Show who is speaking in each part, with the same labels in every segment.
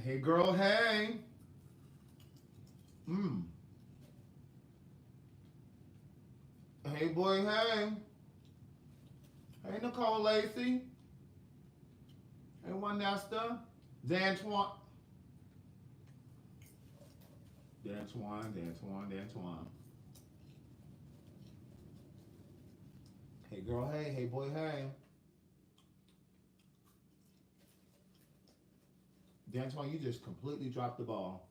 Speaker 1: Hey girl, hey. Mm. Hey boy, hey. Hey Nicole Lacey. Hey Juanesta. Dantuan. Dantuan. Hey girl, hey. Hey boy, hey. Dantuan, you just completely dropped the ball.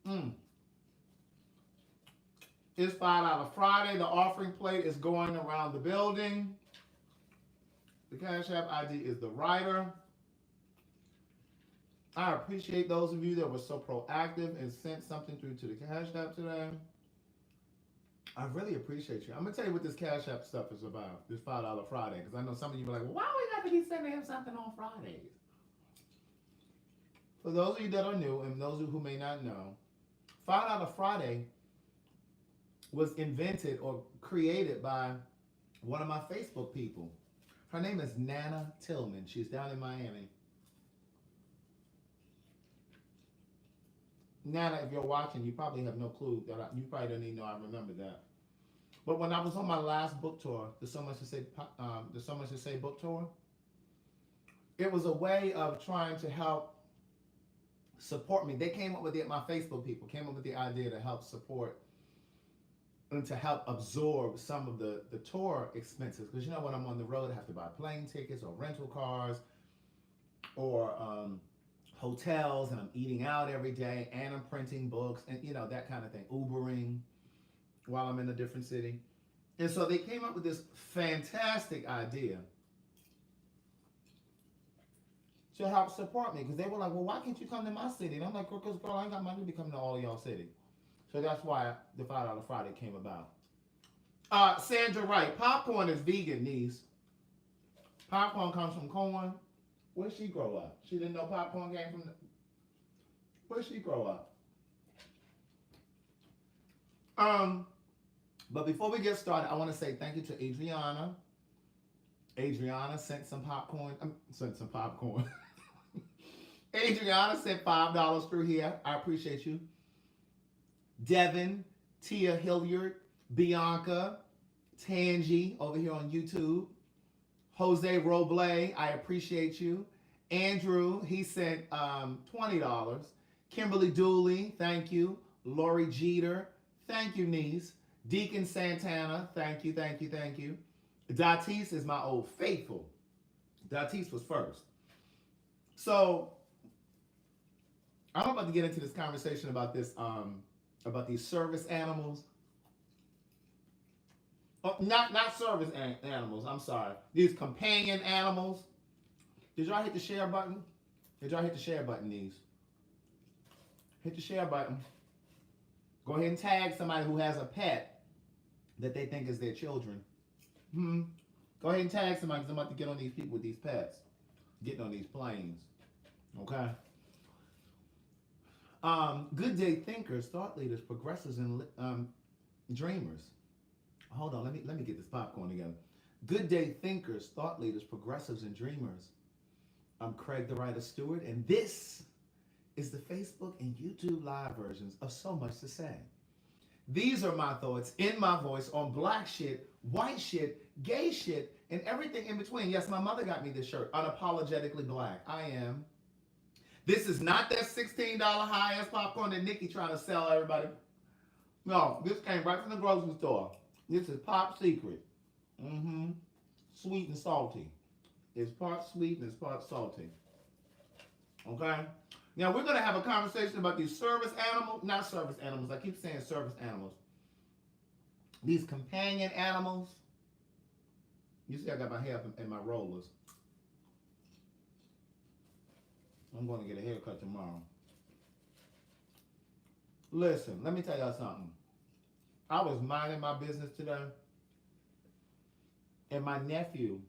Speaker 1: Mm. It's $5 Friday. The offering plate is going around the building. The Cash App ID is TheWriter. I appreciate those of you that were so proactive and sent something through to the Cash App today. I really appreciate you. I'm gonna tell you what this Cash App stuff is about. This $5 Friday, because I know some of you are like, well, why we got to be sending him something on Fridays? For those of you that are new and those of you who may not know, $5 Friday was invented or created by one of my Facebook people. Her name is Nana Tillman. She's down in Miami. Nana, if you're watching, you probably have no clue that you probably don't even know I remember that. But when I was on my last book tour, the So Much to Say book tour, it was a way of trying to help support me. They came up with it. My Facebook people came up with the idea to help support and to help absorb some of the tour expenses. Because you know, when I'm on the road, I have to buy plane tickets or rental cars or hotels, and I'm eating out every day, and I'm printing books, and you know, that kind of thing, Ubering while I'm in a different city. And so they came up with this fantastic idea to help support me, because they were like, well, why can't you come to my city? And I'm like, because girl, I ain't got money to be coming to all of y'all city. So that's why the $5 Friday came about. Sandra Wright, popcorn is vegan, niece. Popcorn comes from corn. Where'd she grow up? She didn't know popcorn came from where'd she grow up? But before we get started, I want to say thank you to Adriana. Adriana sent some popcorn. Adriana sent $5 through here. I appreciate you. Devin, Tia Hilliard, Bianca, Tangi over here on YouTube. Jose Roble, I appreciate you. Andrew, he sent $20. Kimberly Dooley, thank you. Lori Jeter, thank you, niece. Deacon Santana, thank you. Datis is my old faithful. Datis was first. So I'm about to get into this conversation about this, about these service animals. Oh, not service animals. I'm sorry. These companion animals. Did y'all hit the share button? Did y'all hit the share button, these? Hit the share button. Go ahead and tag somebody who has a pet that they think is their children. Go ahead and tag somebody, because I'm about to get on these people with these pets. Getting on these planes. Okay? Good day thinkers, thought leaders, progressives, and dreamers. Hold on, let me get this popcorn together. Good day thinkers, thought leaders, progressives, and dreamers. I'm Craig the Writer Stewart, and this is the Facebook and YouTube live versions of So Much to Say. These are my thoughts in my voice on black shit, white shit, gay shit, and everything in between. Yes, my mother got me this shirt, unapologetically black. I am. This is not that $16 high-ass popcorn that Nikki trying to sell everybody. No, this came right from the grocery store. This is Pop Secret. Sweet and salty. It's part sweet and it's part salty. Okay? Now we're going to have a conversation about these service animals. Not service animals. I keep saying service animals. These companion animals. You see I got my hair in my rollers. I'm going to get a haircut tomorrow. Listen, let me tell y'all something. I was minding my business today, and my nephew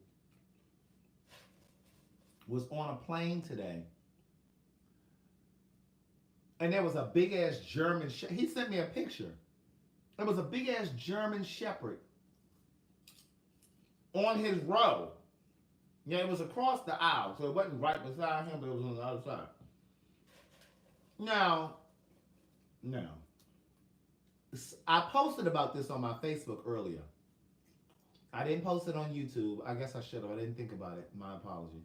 Speaker 1: was on a plane today, and there was a big-ass German shepherd. He sent me a picture. There was a big-ass German shepherd on his row. Yeah, it was across the aisle, so it wasn't right beside him, but it was on the other side. Now, now, I posted about this on my Facebook earlier. I didn't post it on YouTube. I guess I should have. I didn't think about it. My apology.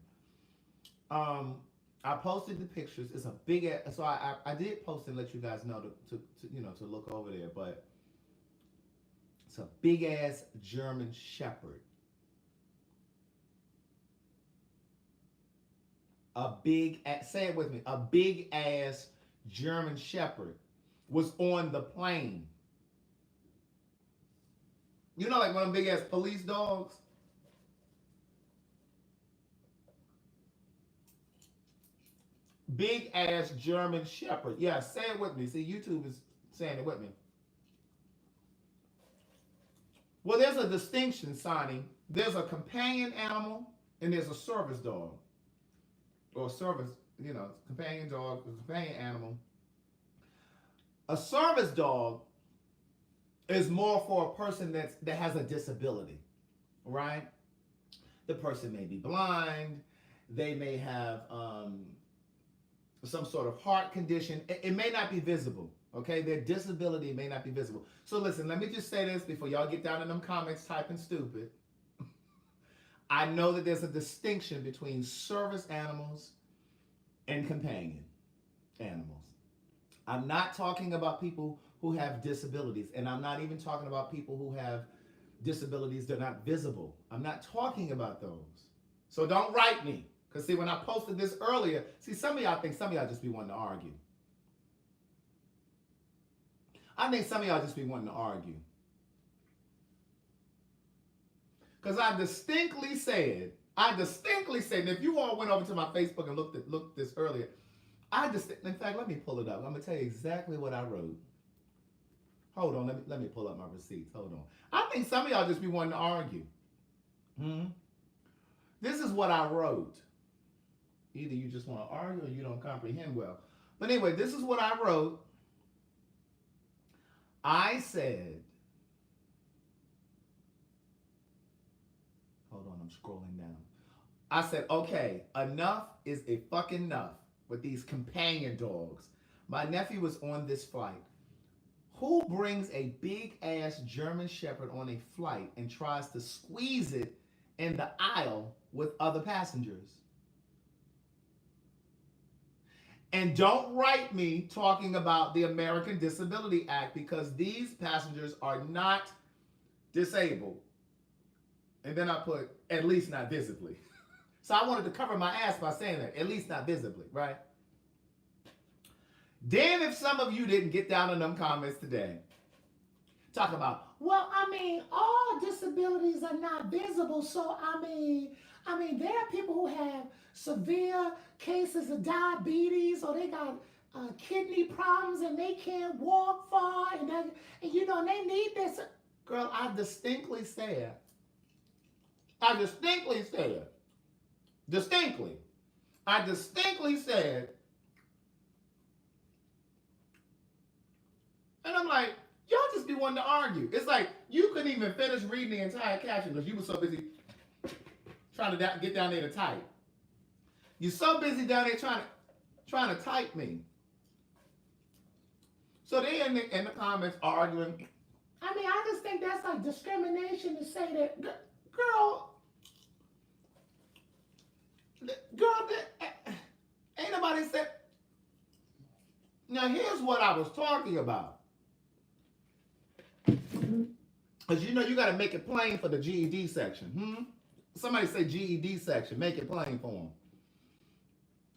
Speaker 1: Um, I posted the pictures. It's a big ass. So I did post and let you guys know to look over there. But it's a big ass German Shepherd. Say it with me. A big ass German Shepherd was on the plane. You know, like one of them big ass police dogs. Big ass German Shepherd. Yeah, say it with me. See, YouTube is saying it with me. Well, there's a distinction, Sonny. There's a companion animal and there's a service dog. Or service, companion dog, a companion animal. A service dog is more for a person that has a disability, right? The person may be blind. They may have some sort of heart condition. It may not be visible, okay? Their disability may not be visible. So listen, let me just say this before y'all get down in them comments typing stupid. I know that there's a distinction between service animals and companion animals. I'm not talking about people who have disabilities, and I'm not even talking about people who have disabilities that are not visible. I'm not talking about those. So don't write me. Because see, when I posted this earlier, see, some of y'all just be wanting to argue. I think some of y'all just be wanting to argue. Because I distinctly said, and if you all went over to my Facebook and looked this earlier, in fact, let me pull it up. I'm going to tell you exactly what I wrote. Hold on, let me pull up my receipts. Hold on. I think some of y'all just be wanting to argue. This is what I wrote. Either you just want to argue or you don't comprehend well. But anyway, this is what I wrote. I said, hold on, I'm scrolling down. I said, okay, enough is a fucking enough with these companion dogs. My nephew was on this flight. Who brings a big ass German Shepherd on a flight and tries to squeeze it in the aisle with other passengers? And don't write me talking about the American Disability Act, because these passengers are not disabled. And then I put, at least not visibly. So I wanted to cover my ass by saying that, at least not visibly, right? Then if some of you didn't get down in them comments today, talk about, well, all disabilities are not visible. So, there are people who have severe cases of diabetes, or they got kidney problems and they can't walk far, and they need this. Girl, I distinctly said, and I'm like, y'all just be wanting to argue. It's like you couldn't even finish reading the entire caption because you were so busy trying to get down there to type. You're so busy down there trying to type me. So they in the comments arguing. I just think that's like discrimination to say that, girl, ain't nobody said. Now here's what I was talking about. Because you got to make it plain for the GED section. Somebody say GED section. Make it plain for them.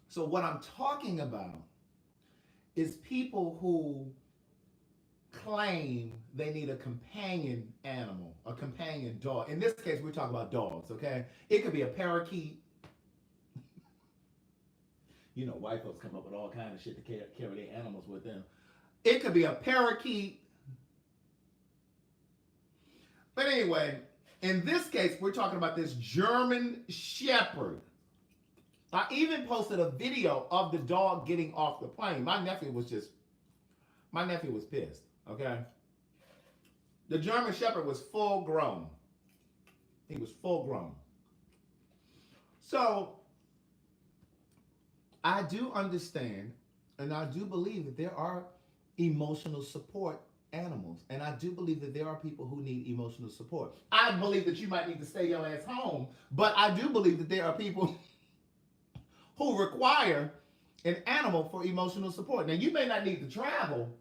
Speaker 1: So what I'm talking about is people who claim they need a companion animal, a companion dog. In this case, we're talking about dogs, okay? It could be a parakeet. White folks come up with all kinds of shit to carry their animals with them. It could be a parakeet. But anyway, in this case, we're talking about this German Shepherd. I even posted a video of the dog getting off the plane. My nephew was pissed, okay? The German Shepherd was full grown. He was full grown. So I do understand, and I do believe that there are emotional support animals, and I do believe that there are people who need emotional support. I believe that you might need to stay your ass home, but I do believe that there are people who require an animal for emotional support. Now, you may not need to travel.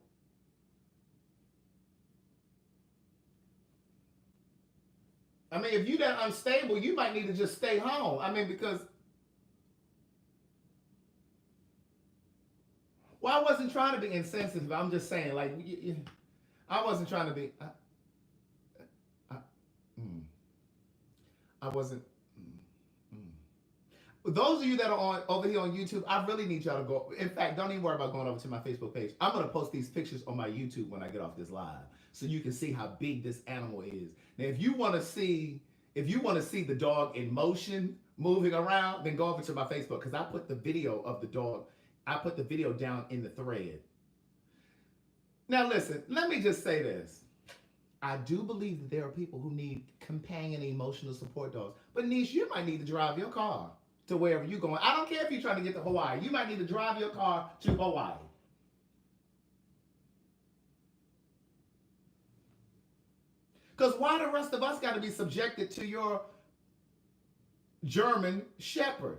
Speaker 1: I mean, if you're that unstable, you might need to just stay home. I mean, because, well, I wasn't trying to be insensitive. I'm just saying, like, I wasn't trying to be. I, mm, I wasn't. Those of you that are on over here on YouTube, I really need y'all to go. In fact, don't even worry about going over to my Facebook page. I'm gonna post these pictures on my YouTube when I get off this live, so you can see how big this animal is. Now, if you want to see the dog in motion, moving around, then go over to my Facebook because I put the video of the dog. I put the video down in the thread. Now, listen. Let me just say this. I do believe that there are people who need companion emotional support dogs. But niece, you might need to drive your car to wherever you're going. I don't care if you're trying to get to Hawaii. You might need to drive your car to Hawaii. Because why the rest of us got to be subjected to your German Shepherd?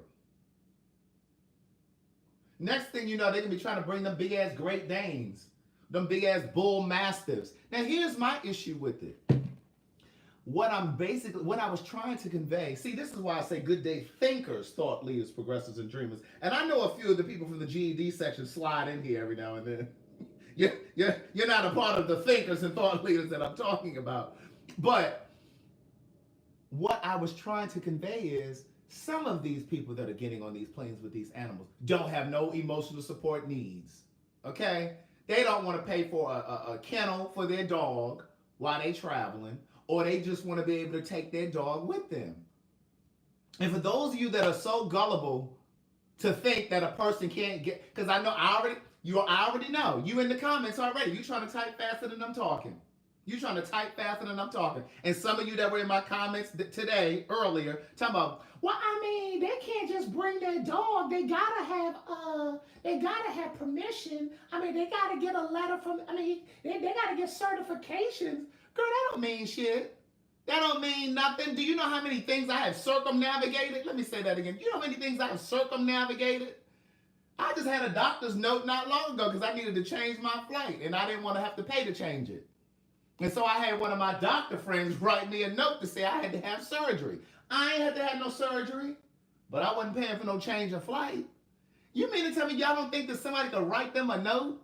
Speaker 1: Next thing you know, they're going to be trying to bring them big-ass Great Danes, them big-ass Bull Mastiffs. Now, here's my issue with it. What I was trying to convey, see, this is why I say good day thinkers, thought leaders, progressives, and dreamers. And I know a few of the people from the GED section slide in here every now and then. You're not a part of the thinkers and thought leaders that I'm talking about. But what I was trying to convey is some of these people that are getting on these planes with these animals don't have no emotional support needs. Okay? They don't want to pay for a kennel for their dog while they traveling, or they just want to be able to take their dog with them. And for those of you that are so gullible to think that a person can't get, because I already know, you in the comments already, you trying to type faster than I'm talking. You trying to type faster than I'm talking. And some of you that were in my comments today, earlier, talking about, well, I mean, they can't just bring their dog. They gotta have permission. I mean, they gotta get a letter from, they gotta get certifications. Girl, that don't mean shit. That don't mean nothing. Do you know how many things I have circumnavigated? Let me say that again. You know how many things I have circumnavigated? I just had a doctor's note not long ago because I needed to change my flight and I didn't want to have to pay to change it. And so I had one of my doctor friends write me a note to say I had to have surgery. I ain't had to have no surgery, but I wasn't paying for no change of flight. You mean to tell me y'all don't think that somebody could write them a note?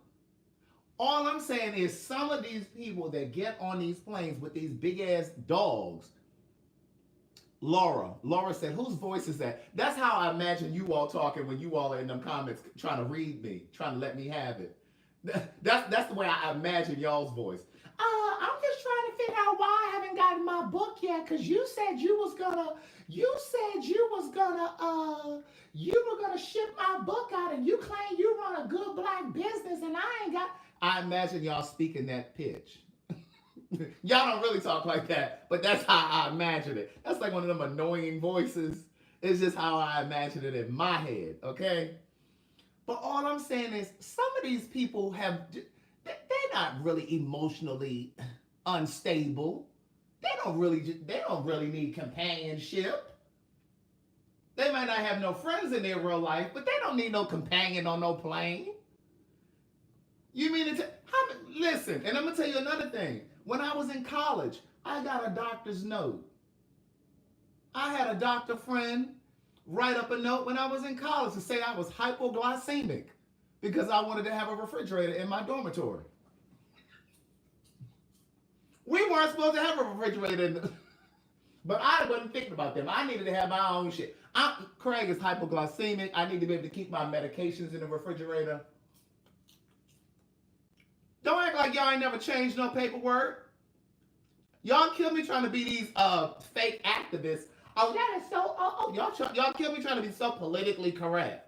Speaker 1: All I'm saying is some of these people that get on these planes with these big-ass dogs. Laura said, whose voice is that? That's how I imagine you all talking when you all are in them comments trying to read me, trying to let me have it. That's the way I imagine y'all's voice. I'm just trying to figure out why I haven't gotten my book yet, because you said you were gonna ship my book out, and you claim you run a good black business, and I ain't got. I imagine y'all speaking that pitch. Y'all don't really talk like that, but that's how I imagine it. That's like one of them annoying voices. It's just how I imagine it in my head, okay? But all I'm saying is some of these people they're not really emotionally unstable. They don't really need companionship. They might not have no friends in their real life, but they don't need no companion on no plane. You mean to listen, and I'm going to tell you another thing. When I was in college, I got a doctor's note. I had a doctor friend write up a note when I was in college to say I was hypoglycemic because I wanted to have a refrigerator in my dormitory. We weren't supposed to have a refrigerator, but I wasn't thinking about them. I needed to have my own shit. Craig is hypoglycemic. I need to be able to keep my medications in the refrigerator. Don't act like y'all ain't never changed no paperwork. Y'all kill me trying to be these fake activists. Oh, that is so. Y'all kill me trying to be so politically correct.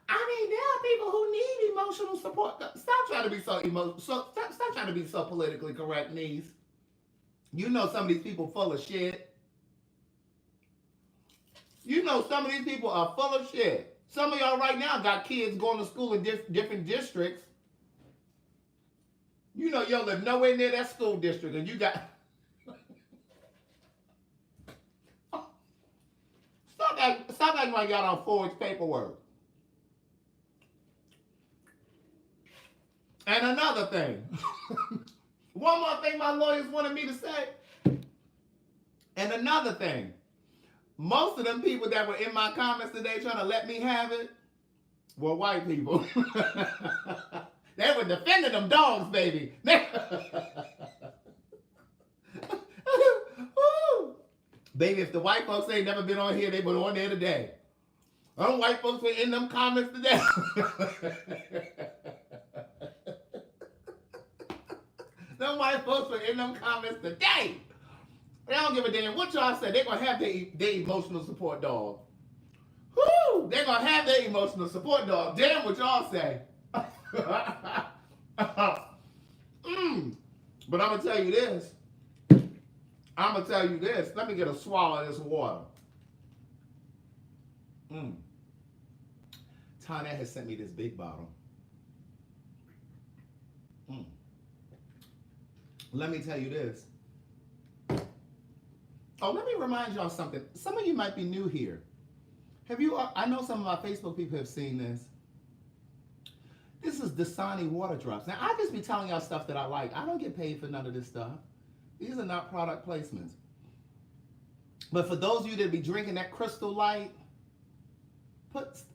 Speaker 1: I mean, there are people who need emotional support. Stop trying to be stop trying to be so politically correct, niece. You know some of these people full of shit. You know, some of these people are full of shit. Some of y'all right now got kids going to school in different districts. You know, you live nowhere near that school district, and you got. Stop acting like y'all don't forge paperwork. And another thing. One more thing my lawyers wanted me to say. And another thing. Most of them people that were in my comments today trying to let me have it were white people. They were defending them dogs, baby. Baby, if the white folks ain't never been on here, they were on there today. Them white folks were in them comments today. Them white folks were in them comments today. They don't give a damn what y'all say. They're going to have their emotional support dog. Woo! They're going to have their emotional support dog. Damn what y'all say. But I'm going to tell you this. Let me get a swallow of this water. Tanya has sent me this big bottle. Let me tell you this. Oh, let me remind y'all something. Some of you might be new here. I know some of my Facebook people have seen this. This is Dasani water drops. Now, I just be telling y'all stuff that I like. I don't get paid for none of this stuff. These are not product placements. But for those of you that be drinking that Crystal Light,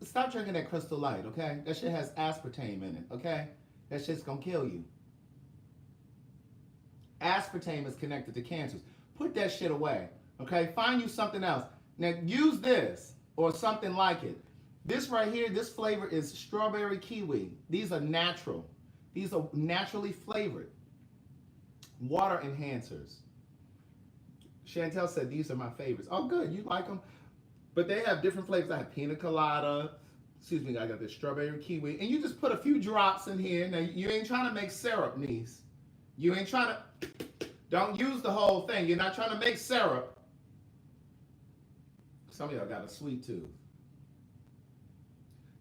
Speaker 1: stop drinking that Crystal Light, okay? That shit has aspartame in it, okay? That shit's gonna kill you. Aspartame is connected to cancers. Put that shit away, okay? Find you something else. Now, use this or something like it. This right here, this flavor is strawberry kiwi. These are natural. These are naturally flavored. Water enhancers. Chantel said these are my favorites. Oh, good. You like them? But they have different flavors. I have pina colada. Excuse me, I got this strawberry kiwi. And you just put a few drops in here. Now, you ain't trying to make syrup, niece. You ain't trying to... Don't use the whole thing. You're not trying to make syrup. Some of y'all got a sweet tooth.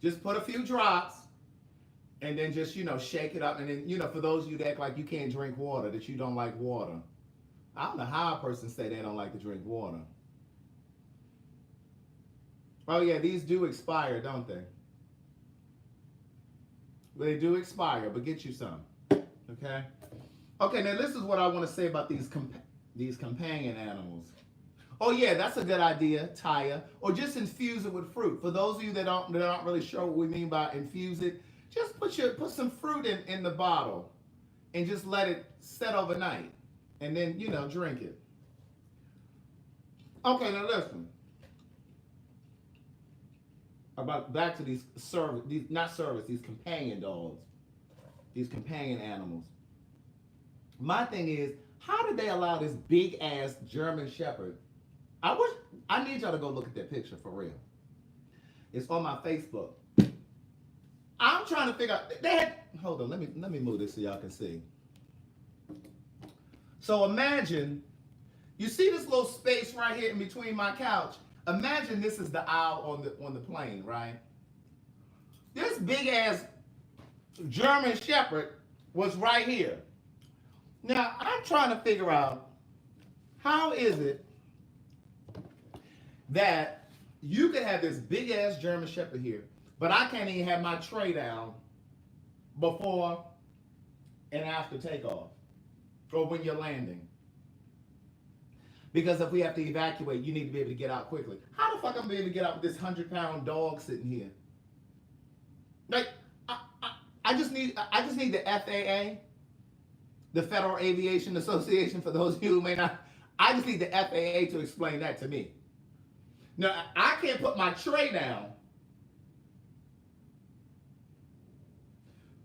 Speaker 1: Just put a few drops and then just, shake it up. And then, for those of you that act like you can't drink water, that you don't like water. I don't know how a person say they don't like to drink water. Oh, yeah, these do expire, don't they? They do expire, but get you some. Okay? Okay, now this is what I want to say about these companion animals. Oh yeah, that's a good idea, Taya. Or just infuse it with fruit. For those of you that aren't really sure what we mean by infuse it, just put some fruit in the bottle and just let it set overnight. And then, drink it. Okay, now listen. Back to these these companion dogs. These companion animals. My thing is, how did they allow this big ass German Shepherd? I need y'all to go look at that picture for real. It's on my Facebook. I'm trying to figure out. Hold on, let me move this so y'all can see. So imagine, you see this little space right here in between my couch. Imagine this is the aisle on the plane, right? This big ass German Shepherd was right here. Now, I'm trying to figure out, how is it that you can have this big ass German Shepherd here, but I can't even have my tray down before and after takeoff, or when you're landing? Because if we have to evacuate, you need to be able to get out quickly. How the fuck I'm going to be able to get out with this 100-pound dog sitting here? Like, I just need the FAA. The Federal Aviation Association, for those of you who may not, I just need the FAA to explain that to me. Now, I can't put my tray down,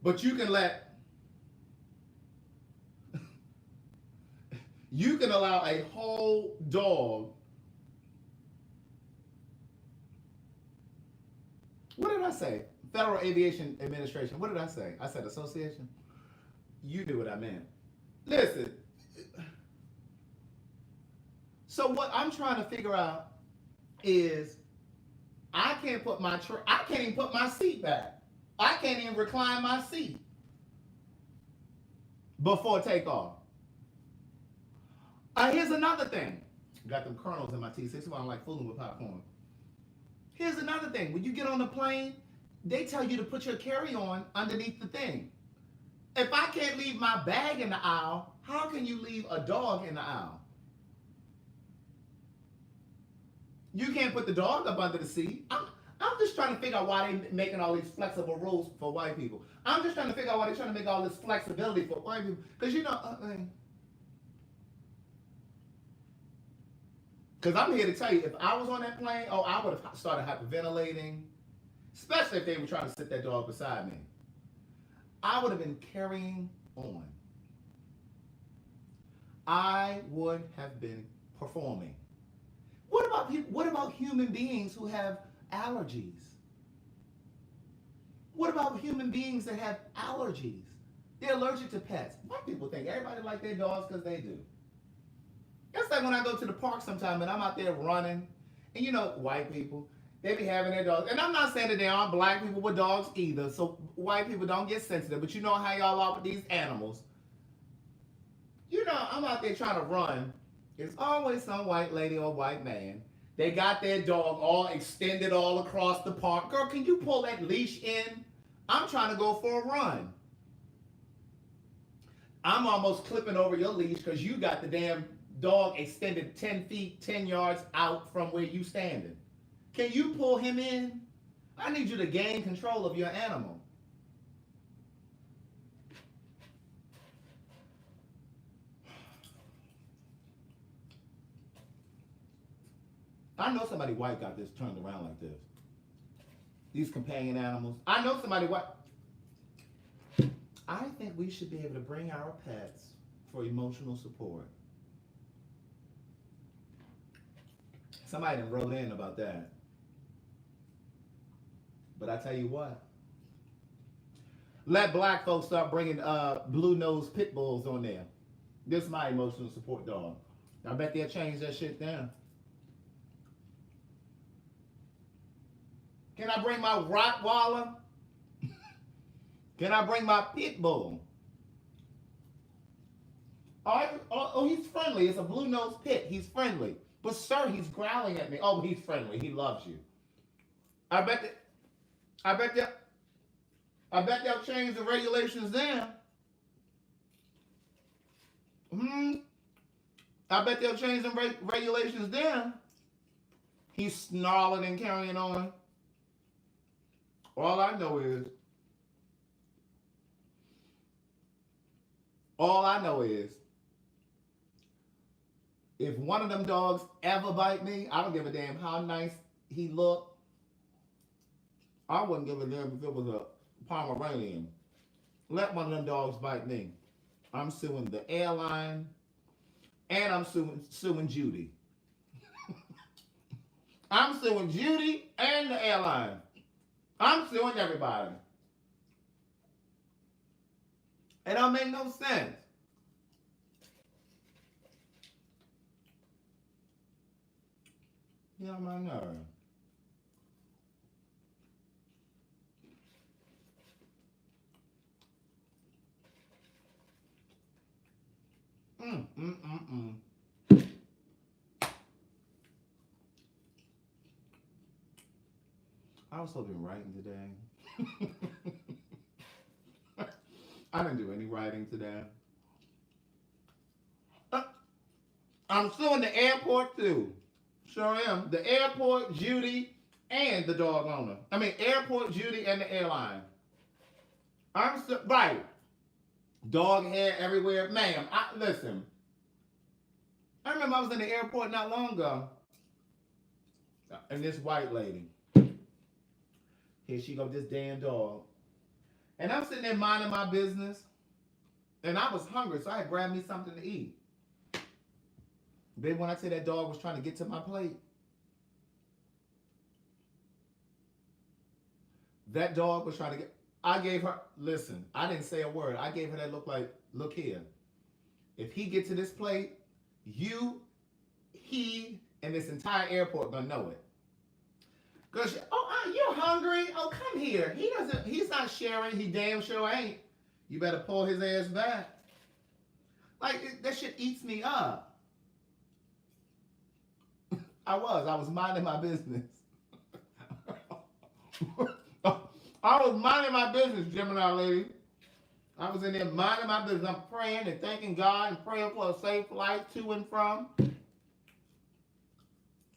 Speaker 1: but you can allow a whole dog. What did I say? Federal Aviation Administration. What did I say? I said association. You knew what I meant. Listen. So what I'm trying to figure out is, I can't put I can't even put my seat back. I can't even recline my seat before takeoff. Here's another thing. Got them kernels in my teeth. This is why I don't like fooling with popcorn. Here's another thing. When you get on the plane, they tell you to put your carry-on underneath the thing. If I can't leave my bag in the aisle, how can you leave a dog in the aisle? You can't put the dog up under the seat. I'm just trying to figure out why they're making all these flexible rules for white people. I'm just trying to figure out why they're trying to make all this flexibility for white people. Because, because I'm here to tell you, if I was on that plane, I would have started hyperventilating, especially if they were trying to sit that dog beside me. I would have been carrying on. I would have been performing. What about human beings who have allergies? What about human beings that have allergies? They're allergic to pets. White people think everybody like their dogs because they do. That's like when I go to the park sometime and I'm out there running, and white people, they be having their dogs. And I'm not saying that there aren't black people with dogs either, so white people don't get sensitive, but you know how y'all are with these animals. I'm out there trying to run. There's always some white lady or white man. They got their dog all extended all across the park. Girl, can you pull that leash in? I'm trying to go for a run. I'm almost clipping over your leash because you got the damn dog extended 10 feet, 10 yards out from where you standing. Can you pull him in? I need you to gain control of your animal. I know somebody white got this turned around like this. These companion animals. I know somebody white. I think we should be able to bring our pets for emotional support. Somebody done wrote in about that. But I tell you what. Let black folks start bringing blue-nosed pit bulls on there. This is my emotional support dog. I bet they'll change that shit down. Can I bring my Rottweiler? Can I bring my pit bull? Oh, he's friendly. It's a blue-nosed pit. He's friendly. But sir, he's growling at me. Oh, he's friendly. He loves you. I bet they'll change the regulations then. I bet they'll change the regulations then. He's snarling and carrying on. All I know is, if one of them dogs ever bite me, I don't give a damn how nice he looked. I wouldn't give a damn if it was a Pomeranian. Let one of them dogs bite me. I'm suing the airline, and I'm suing Judy. I'm suing Judy and the airline. I'm suing everybody. It don't make no sense. Get on my nerve. I was supposed to be writing today. I didn't do any writing today. I'm suing the airport too. Sure am. The airport, Judy, and the dog owner. I mean, airport, Judy, and the airline. Right. Dog hair everywhere. Ma'am, listen. I remember I was in the airport not long ago. And this white lady. Here she go, this damn dog. And I'm sitting there minding my business. And I was hungry, so I had grabbed me something to eat. Baby, when I say that dog was trying to get to my plate, that dog was trying to get, I gave her, listen, I didn't say a word. I gave her that look like, look here. If he gets to this plate, you, he, and this entire airport gonna know it. Cause you're hungry. Oh, come here. He's not sharing. He damn sure ain't. You better pull his ass back. Like that shit eats me up. I was minding my business. I was minding my business, Gemini lady. I was in there minding my business. I'm praying and thanking God and praying for a safe flight to and from.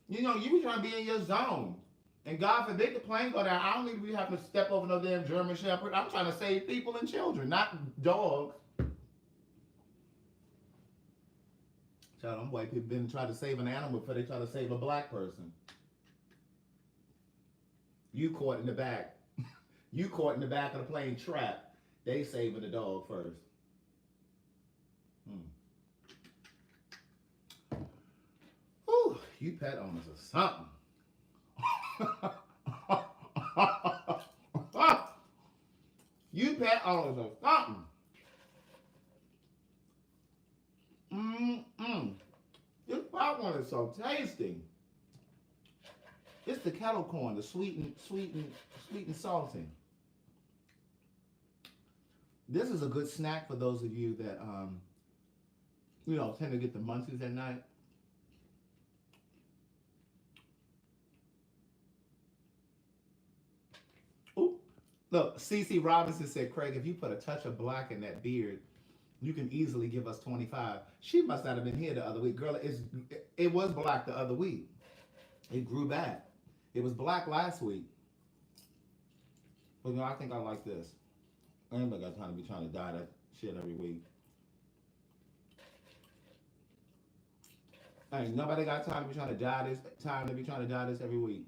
Speaker 1: You know, you be trying to be in your zone. And God forbid the plane go down. I don't need to be having to step over no damn German Shepherd. I'm trying to save people and children, not dogs. So them white people didn't try to save an animal before they try to save a black person. You caught in the back. You caught in the back of the plane trapped. They saving the dog first. Whew, you pet owners are something. You pet owners are something. This popcorn is so tasty. It's the kettle corn, the sweet and salty. This is a good snack for those of you that tend to get the munchies at night. Ooh. Look, CC Robinson said, Craig, if you put a touch of black in that beard, you can easily give us 25. She must not have been here the other week. Girl, it was black the other week. It grew back. It was black last week. But I think I like this. I ain't got time to be trying to dye that shit every week. Ain't nobody got time to be trying to dye this every week.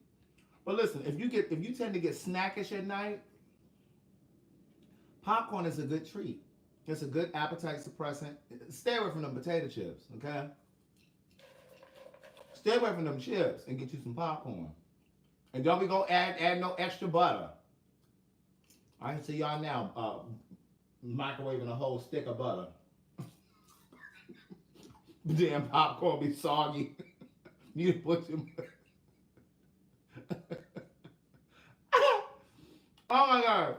Speaker 1: But listen, if you tend to get snackish at night, popcorn is a good treat. It's a good appetite suppressant. Stay away from them potato chips, okay? Stay away from them chips and get you some popcorn. And don't be go add no extra butter. I can see y'all now microwaving a whole stick of butter. Damn popcorn be soggy. You put some. Oh my God.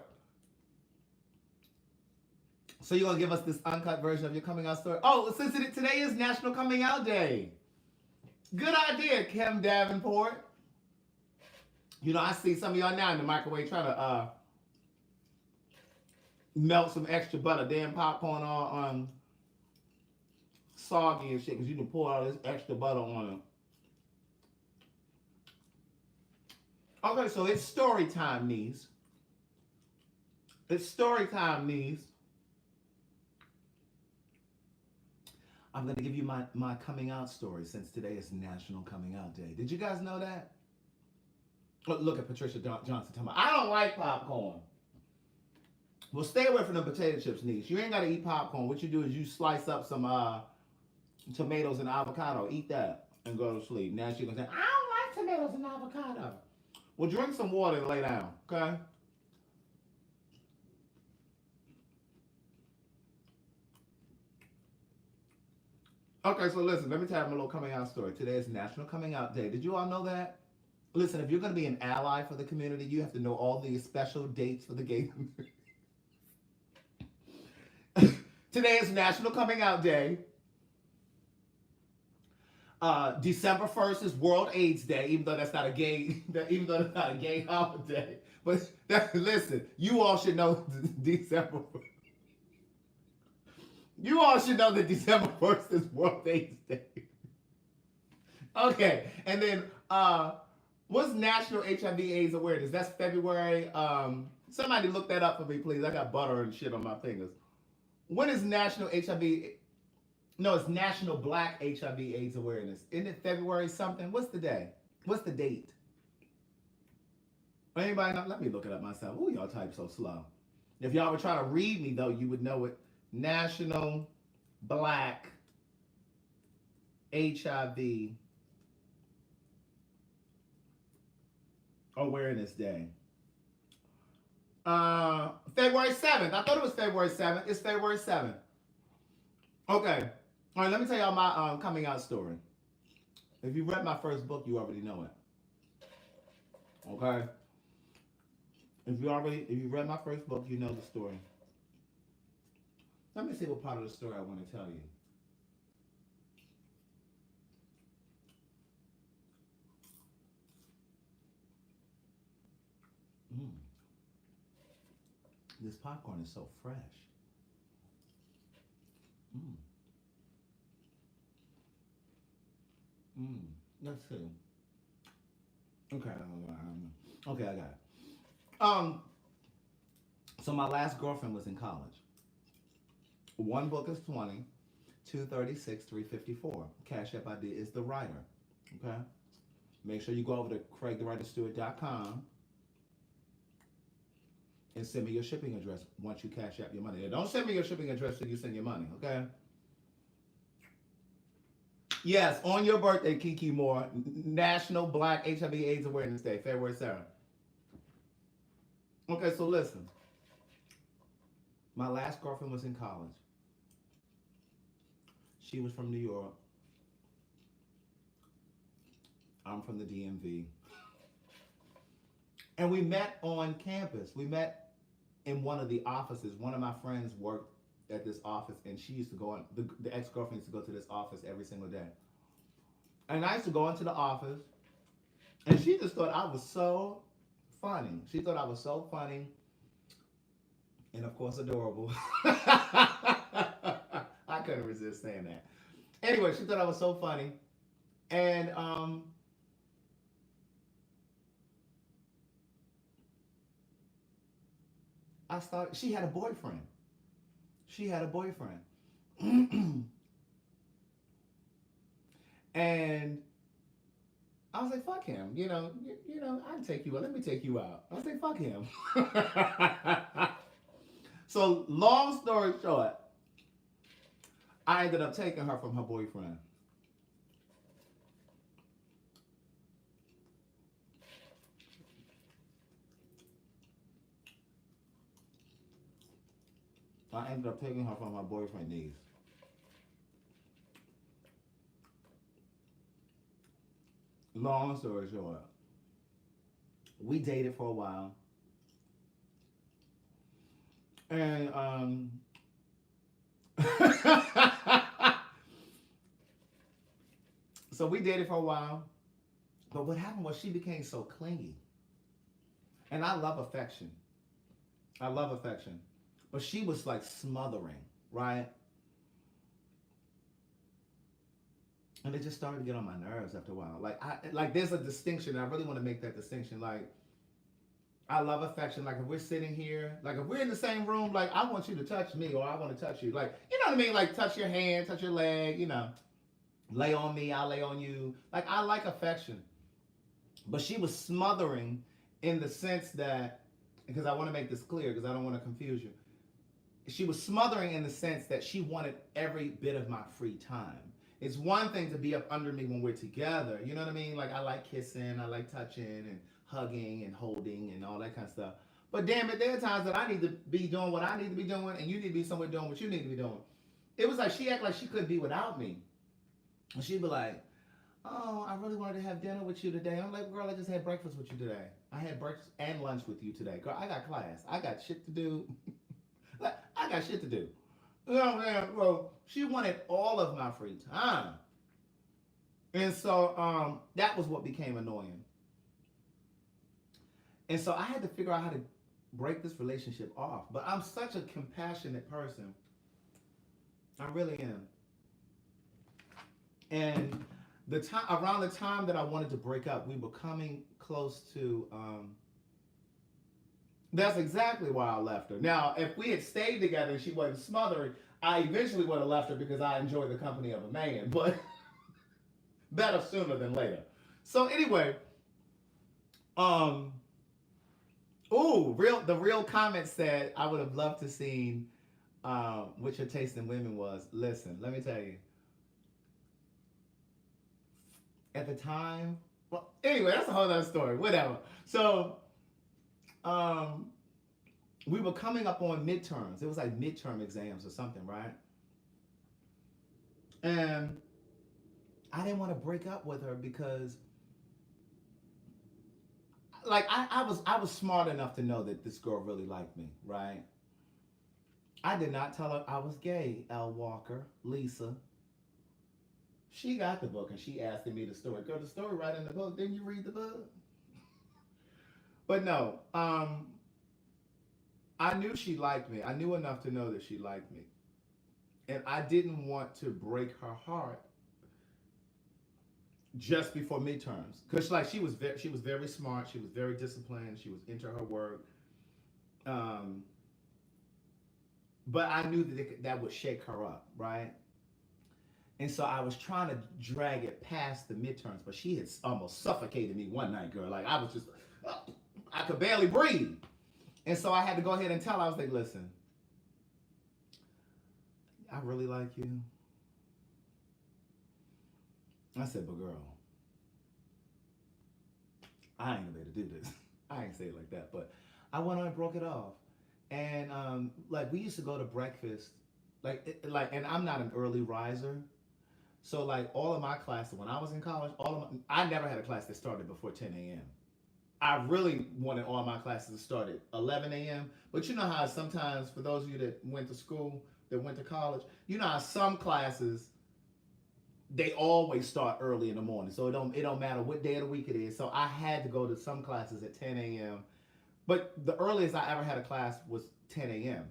Speaker 1: So you're gonna give us this uncut version of your coming out story? Oh, since today is National Coming Out Day. Good idea, Kim Davenport. You know, I see some of y'all now in the microwave trying to melt some extra butter. Damn popcorn all soggy and shit because you can pour all this extra butter on it. Okay, so it's story time, niece. It's story time, niece. I'm going to give you my coming out story since today is National Coming Out Day. Did you guys know that? Look at Patricia Johnson talking about, I don't like popcorn. Well, stay away from the potato chips, niece. You ain't got to eat popcorn. What you do is you slice up some tomatoes and avocado. Eat that and go to sleep. Now she's going to say, I don't like tomatoes and avocado. Well, drink some water and lay down, okay? Okay, so listen, let me tell you my little coming out story. Today is National Coming Out Day. Did you all know that? Listen, if you're going to be an ally for the community, you have to know all the special dates for the gay community. Today is National Coming Out Day. December 1st is World AIDS Day, even though that's not a gay holiday. But listen, you all should know December 1st. You all should know that December 1st is World AIDS Day. Okay, and then what's National HIV/AIDS Awareness? That's February. Somebody look that up for me, please. I got butter and shit on my fingers. When is National HIV? No, it's National Black HIV/AIDS Awareness. Isn't it February something? What's the day? What's the date? Anybody know? Let me look it up myself. Ooh, y'all type so slow. If y'all were trying to read me, though, you would know it. National Black HIV Awareness Day. February 7th. I thought it was February 7th. It's February 7th. Okay. All right, let me tell y'all my coming out story. If you read my first book, you already know it. Okay. If you read my first book, you know the story. Let me see what part of the story I want to tell you. Mm, this popcorn is so fresh. Mm, mm. Let's see. Okay. Okay, I got it. Um. So my last girlfriend was in college. One book is 20, 236, 354. Cash App ID is the writer. Okay. Make sure you go over to CraigTheWriterStewart.com and send me your shipping address once you cash out your money. Now, don't send me your shipping address till you send your money, okay? Yes, on your birthday, Kiki Moore, National Black HIV/AIDS Awareness Day, February 7th. Okay, so listen. My last girlfriend was in college. She was from New York. I'm from the DMV. And we met on campus. We met in one of the offices. One of my friends worked at this office, and she used to go on, the ex-girlfriend used to go to this office every single day. And I used to go into the office, and she just thought I was so funny. She thought I was so funny, and of course adorable. I couldn't resist saying that. Anyway, she thought I was so funny, and I started. She had a boyfriend. She had a boyfriend, and I was like, "Fuck him." I can take you out. Let me take you out. I was like, "Fuck him." So long story short, I ended up taking her from her boyfriend. I ended up taking her from her boyfriend niece. Long story short, we dated for a while, and so we dated for a while. But what happened was she became so clingy, and I love affection. I love affection, but she was like smothering, right? And it just started to get on my nerves after a while. Like there's a distinction. And I really want to make that distinction. Like I love affection. Like if we're sitting here, like if we're in the same room, like I want you to touch me or I want to touch you. Like you know what I mean? Like touch your hand, touch your leg. Lay on me, I'll lay on you. Like I like affection, but she was smothering in the sense that because I want to make this clear because I don't want to confuse you. She was smothering in the sense that she wanted every bit of my free time. It's one thing to be up under me when we're together. You know what I mean? Like I like kissing, I like touching and hugging and holding and all that kind of stuff. But damn it, there are times that I need to be doing what I need to be doing and you need to be somewhere doing what you need to be doing. It was like she acted like she couldn't be without me. And she'd be like, "Oh, I really wanted to have dinner with you today." I'm like, "Girl, I just had breakfast with you today. I had breakfast and lunch with you today. Girl, I got class. I got shit to do. I got shit to do." You know what I'm saying? Well, she wanted all of my free time. And so that was what became annoying. And so I had to figure out how to break this relationship off. But I'm such a compassionate person. I really am. And the time around the time that I wanted to break up, we were coming close to. That's exactly why I left her. Now, if we had stayed together and she wasn't smothering, I eventually would have left her because I enjoy the company of a man. But better sooner than later. So anyway, um, the real comment said I would have loved to seen what your taste in women was. Listen, let me tell you. At the time, well, anyway, that's a whole other story. Whatever. So, um, we were coming up on midterms. It was like midterm exams or something, right? And I didn't want to break up with her because like I was smart enough to know that this girl really liked me, right? I did not tell her I was gay, L. Walker, Lisa. She got the book and she asked me the story. Girl, the story right in the book. Didn't you read the book? But no, I knew she liked me. I knew enough to know that she liked me. And I didn't want to break her heart just before midterms. Because like she was very smart, she was very disciplined, she was into her work. Um, but I knew that that would shake her up, right? And so I was trying to drag it past the midterms, but she had almost suffocated me one night, girl. Like I was just, I could barely breathe. And so I had to go ahead and tell her, I was like, listen, I really like you. I said, but girl, I ain't gonna be able to do this. I ain't say it like that, but I went on and broke it off. And like we used to go to breakfast, and I'm not an early riser, so like all of my classes when I was in college, I never had a class that started before 10 a.m. I really wanted all my classes to start at 11 a.m. But you know how sometimes for those of you that went to school, that went to college, you know how some classes they always start early in the morning. So it don't matter what day of the week it is. So I had to go to some classes at 10 a.m. But the earliest I ever had a class was 10 a.m.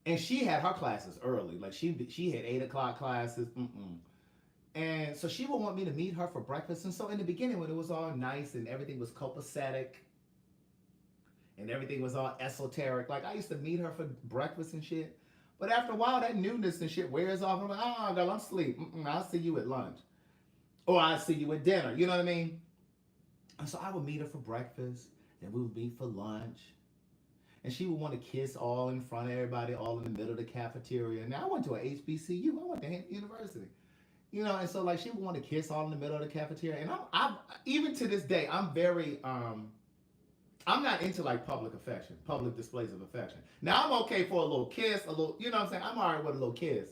Speaker 1: And she had her classes early. Like she had 8 o'clock classes. Mm-mm. And so she would want me to meet her for breakfast. And so in the beginning, when it was all nice and everything was copacetic and everything was all esoteric, like I used to meet her for breakfast and shit. But after a while, that newness and shit wears off. I'm like, oh, girl, I'm asleep. I'll see you at lunch. Or I'll see you at dinner. You know what I mean? And so I would meet her for breakfast. And we would meet for lunch. And she would want to kiss all in front of everybody, all in the middle of the cafeteria. Now, I went to a HBCU. I went to Hampton University. You know, and so like she would want to kiss all in the middle of the cafeteria. And I'm even to this day, I'm very, I'm not into like public affection, public displays of affection. Now I'm okay for a little kiss, a little, you know what I'm saying? I'm all right with a little kiss.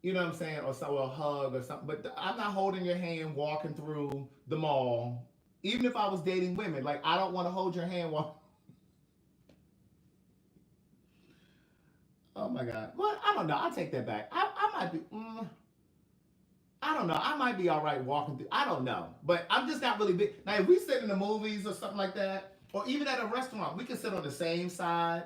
Speaker 1: You know what I'm saying? Or a hug or something. But I'm not holding your hand walking through the mall. Even if I was dating women, like I don't want to hold your hand while. Oh my God. Well, I don't know. I take that back. I might be. I don't know. I might be all right walking through. I don't know. But I'm just not really big. Now, if we sit in the movies or something like that, or even at a restaurant, we can sit on the same side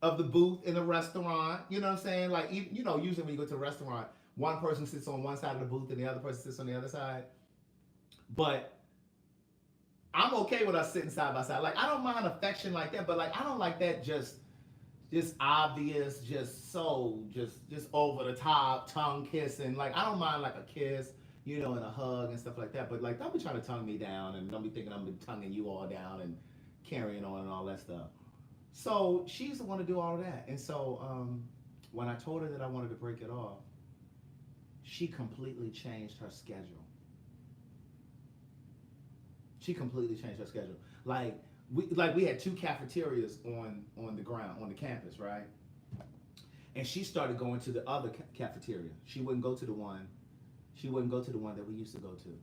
Speaker 1: of the booth in a restaurant. You know what I'm saying? Like, you know, usually when you go to a restaurant, one person sits on one side of the booth and the other person sits on the other side. But I'm okay with us sitting side by side. Like, I don't mind affection like that, but like, I don't like that just obvious, just over the top, tongue kissing. Like I don't mind like a kiss, you know, and a hug and stuff like that. But like don't be trying to tongue me down and don't be thinking I'm tonguing you all down and carrying on and all that stuff. So she used to want to do all of that. And so when I told her that I wanted to break it off, she completely changed her schedule. She completely changed her schedule. We had two cafeterias on the ground on the campus, right? And she started going to the other cafeteria. She wouldn't go to the one. She wouldn't go to the one that we used to go to.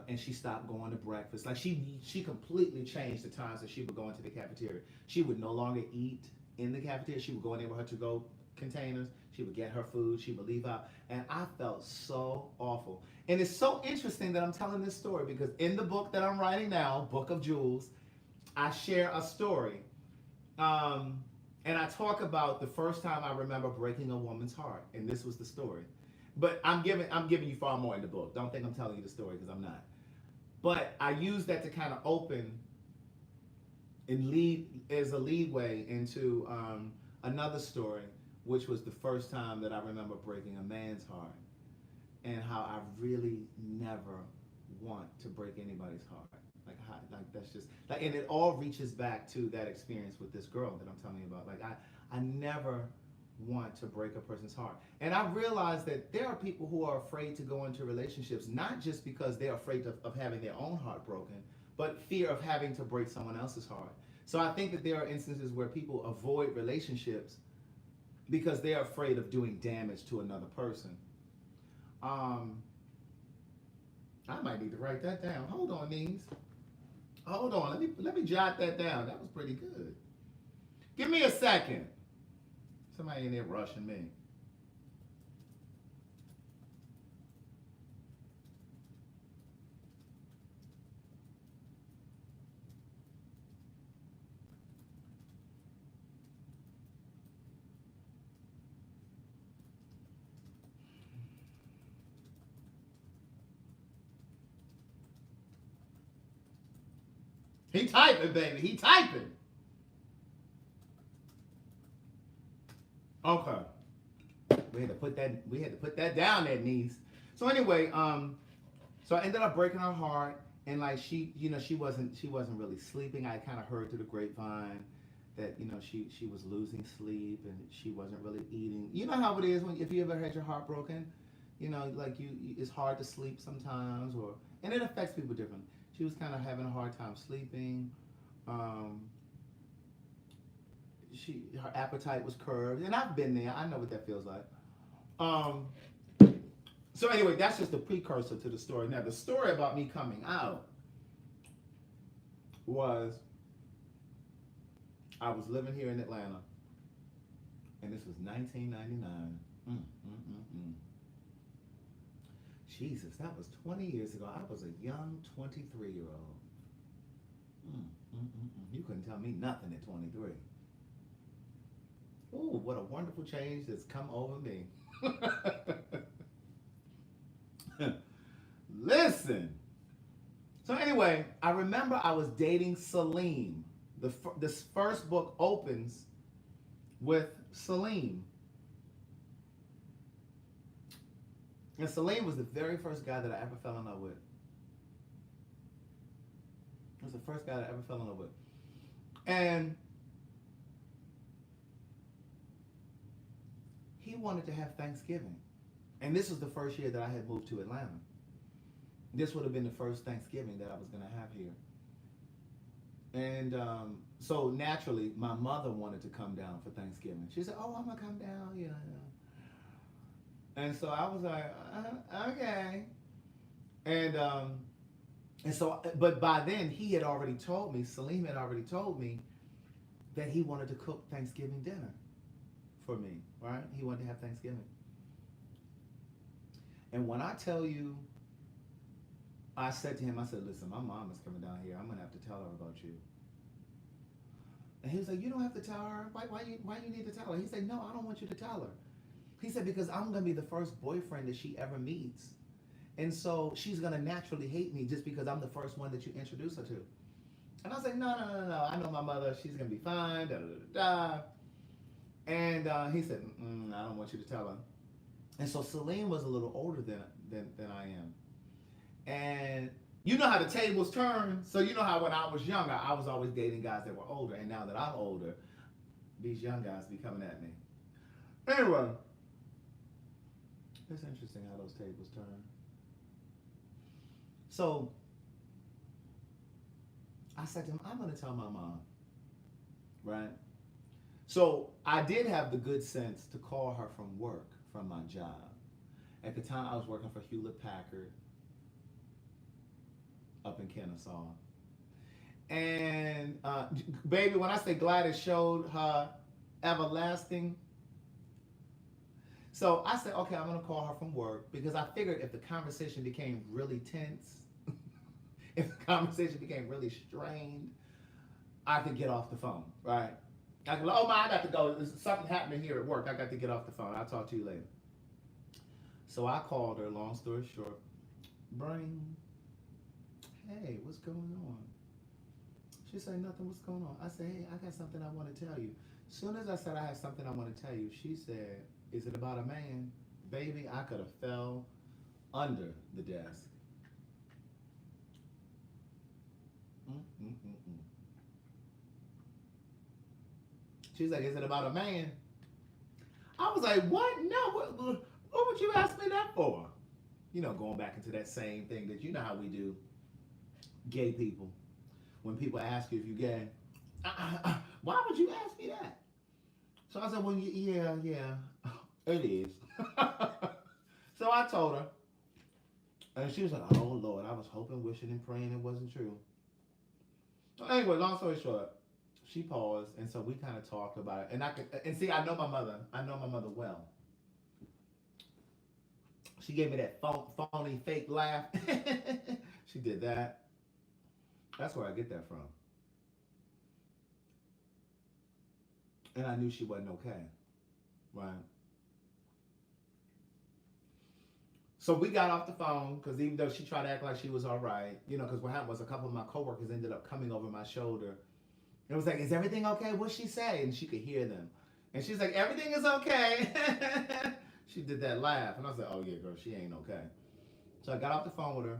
Speaker 1: And she stopped going to breakfast. Like she completely changed the times that she would go into the cafeteria. She would no longer eat in the cafeteria. She would go in there with her to-go containers. She would get her food. She would leave out. And I felt so awful. And it's so interesting that I'm telling this story because in the book that I'm writing now, Book of Jewels, I share a story. And I talk about the first time I remember breaking a woman's heart. And this was the story. But I'm giving you far more in the book. Don't think I'm telling you the story because I'm not. But I use that to kind of open and lead as a leadway into another story, which was the first time that I remember breaking a man's heart, and how I really never want to break anybody's heart. Like that's just like, and it all reaches back to that experience with this girl that I'm telling you about. Like I never want to break a person's heart. And I realize that there are people who are afraid to go into relationships, not just because they're afraid of having their own heart broken, but fear of having to break someone else's heart. So I think that there are instances where people avoid relationships because they're afraid of doing damage to another person. I might need to write that down. Hold on, Niece. Hold on, let me jot that down. That was pretty good. Give me a second. Somebody in there rushing me. He typing, baby. He typing. Okay. We had to put that. We had to put that down, that niece. So anyway, so I ended up breaking her heart, and like she, she wasn't really sleeping. I kind of heard through the grapevine that she was losing sleep and she wasn't really eating. You know how it is when if you ever had your heart broken, like it's hard to sleep sometimes, and it affects people differently. She was kind of having a hard time sleeping. Um, her appetite was curbed, and I've been there. I know what that feels like. Um, so anyway, that's just a precursor to the story. Now, the story about me coming out was I was living here in Atlanta, and this was 1999. Jesus, that was 20 years ago. I was a young 23-year-old. You couldn't tell me nothing at 23. Ooh, what a wonderful change that's come over me. Listen. So anyway, I remember I was dating Salim. This first book opens with Salim. And Salim was the very first guy that I ever fell in love with. He was the first guy that I ever fell in love with. And he wanted to have Thanksgiving. And this was the first year that I had moved to Atlanta. This would have been the first Thanksgiving that I was going to have here. And so naturally, my mother wanted to come down for Thanksgiving. She said, "Oh, I'm going to come down, And so I was like, okay. And so, but by then he had already told me, Salim had already told me that he wanted to cook Thanksgiving dinner for me, right? He wanted to have Thanksgiving. And when I tell you, I said to him, I said, "Listen, my mom is coming down here. I'm going to have to tell her about you." And he was like, "You don't have to tell her. Why you need to tell her?" He said, "No, I don't want you to tell her." He said, "Because I'm going to be the first boyfriend that she ever meets. And so she's going to naturally hate me just because I'm the first one that you introduce her to." And I was like, no. I know my mother. She's going to be fine. Da, da, da, da. And he said, "I don't want you to tell her." And so Celine was a little older than I am. And you know how the tables turn. So you know how when I was younger, I was always dating guys that were older. And now that I'm older, these young guys be coming at me. Anyway, it's interesting how those tables turn. So I said to him, "I'm going to tell my mom." Right? So I did have the good sense to call her from work, from my job. At the time, I was working for Hewlett Packard up in Kennesaw. And baby, when I say Gladys showed her everlasting, so I said, okay, I'm going to call her from work because I figured if the conversation became really tense, if the conversation became really strained, I could get off the phone, right? I could, "Oh my, I got to go. There's something happening here at work. I got to get off the phone. I'll talk to you later." So I called her, long story short. Bring. "Hey, what's going on?" She said, "Nothing, what's going on?" I said, "Hey, I got something I want to tell you." As soon as I said I have something I want to tell you, she said, "Is it about a man?" Baby, I could have fell under the desk. Mm-mm-mm-mm. She's like, "Is it about a man?" I was like, "What? No, what would you ask me that for?" Going back into that same thing that you know how we do, gay people. When people ask you if you're gay, why would you ask me that? So I said, "Well, yeah, it is." So I told her, and she was like, "Oh Lord, I was hoping, wishing, and praying it wasn't true." Anyway, long story short, she paused, and so we kind of talked about it. And I could, and see, I know my mother. I know my mother well. She gave me that phony, fake laugh. She did that. That's where I get that from. And I knew she wasn't okay, right? So we got off the phone because even though she tried to act like she was all right, because what happened was a couple of my coworkers ended up coming over my shoulder. It was like, "Is everything okay? What'd she say?" And she could hear them. And she's like, "Everything is okay." She did that laugh. And I was like, "Oh, yeah, girl, she ain't okay." So I got off the phone with her.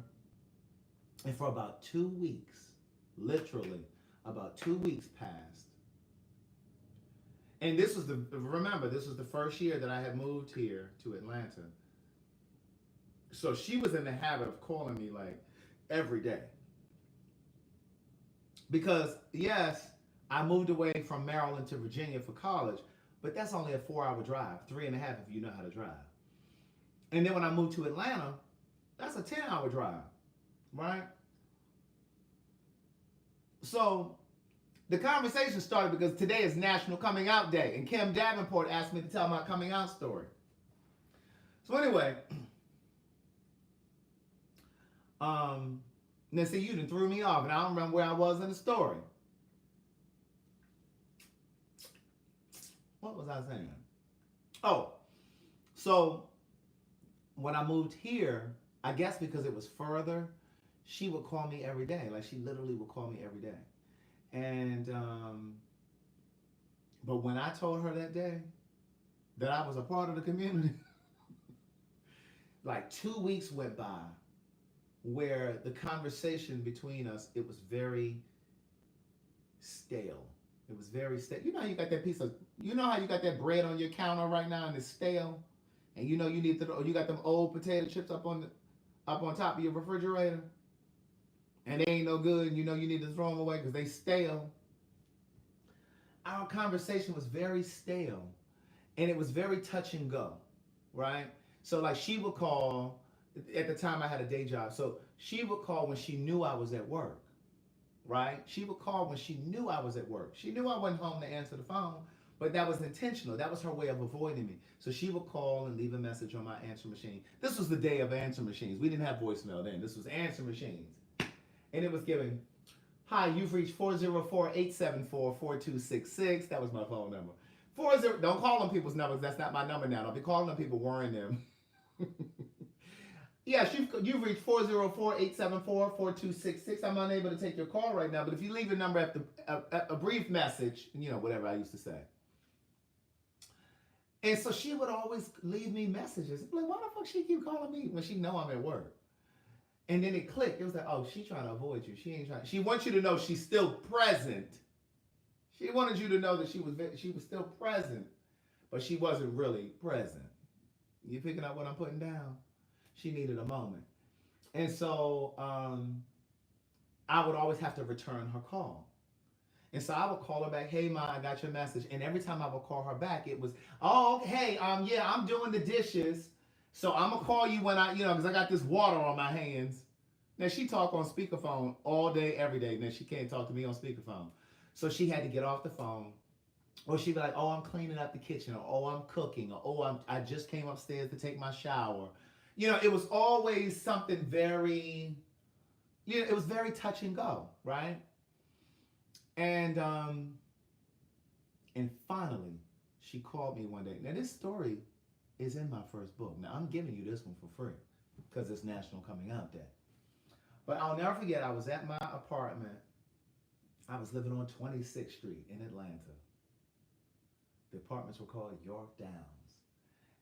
Speaker 1: And for about 2 weeks, literally, about 2 weeks passed. And remember, this was the first year that I had moved here to Atlanta. So she was in the habit of calling me like every day. Because, yes, I moved away from Maryland to Virginia for college, but that's only a 4-hour drive, 3.5 if you know how to drive. And then when I moved to Atlanta, that's a 10-hour drive, right? So the conversation started because today is National Coming Out Day, and Kim Davenport asked me to tell my coming out story. So anyway, now see, you done threw me off, and I don't remember where I was in the story. What was I saying? Oh, so when I moved here, I guess because it was further, she would call me every day. Like, she literally would call me every day. And, but when I told her that day that I was a part of the community, like 2 weeks went by where the conversation between us, it was very stale. It was very stale. You know how you got that how you got that bread on your counter right now and it's stale? And you got them old potato chips up on top of your refrigerator? And they ain't no good, and you need to throw them away because they stale. Our conversation was very stale, and it was very touch and go, right? So like she would call, at the time I had a day job, so she would call when she knew I was at work, right? She would call when she knew I was at work. She knew I wasn't home to answer the phone, but that was intentional. That was her way of avoiding me. So she would call and leave a message on my answer machine. This was the day of answer machines. We didn't have voicemail then. This was answer machines. And it was giving, "Hi, you've reached 404-874-4266. That was my phone number. Don't call them people's numbers. That's not my number now. Don't be calling them people, worrying them. Yes, you've reached 404-874-4266. I'm unable to take your call right now, but if you leave your number after a brief message, whatever I used to say." And so she would always leave me messages. I'm like, why the fuck she keep calling me when she know I'm at work? And then it clicked. It was like, oh, she's trying to avoid you. She ain't trying. She wants you to know she's still present. She wanted you to know that she was still present, but she wasn't really present. You picking up what I'm putting down? She needed a moment. And so I would always have to return her call. And so I would call her back, "Hey, Ma, I got your message." And every time I would call her back, it was, "Oh, hey, yeah, I'm doing the dishes. So I'm going to call you when because I got this water on my hands." Now, she talk on speakerphone all day, every day. Now, she can't talk to me on speakerphone. So she had to get off the phone. Or she'd be like, "Oh, I'm cleaning up the kitchen." Or, "Oh, I'm cooking." Or, "Oh, I just came upstairs to take my shower." It was always something very, it was very touch and go, right? And finally, she called me one day. Now, this story is in my first book. Now, I'm giving you this one for free because it's National Coming Out Day. But I'll never forget, I was at my apartment. I was living on 26th Street in Atlanta. The apartments were called York Downs.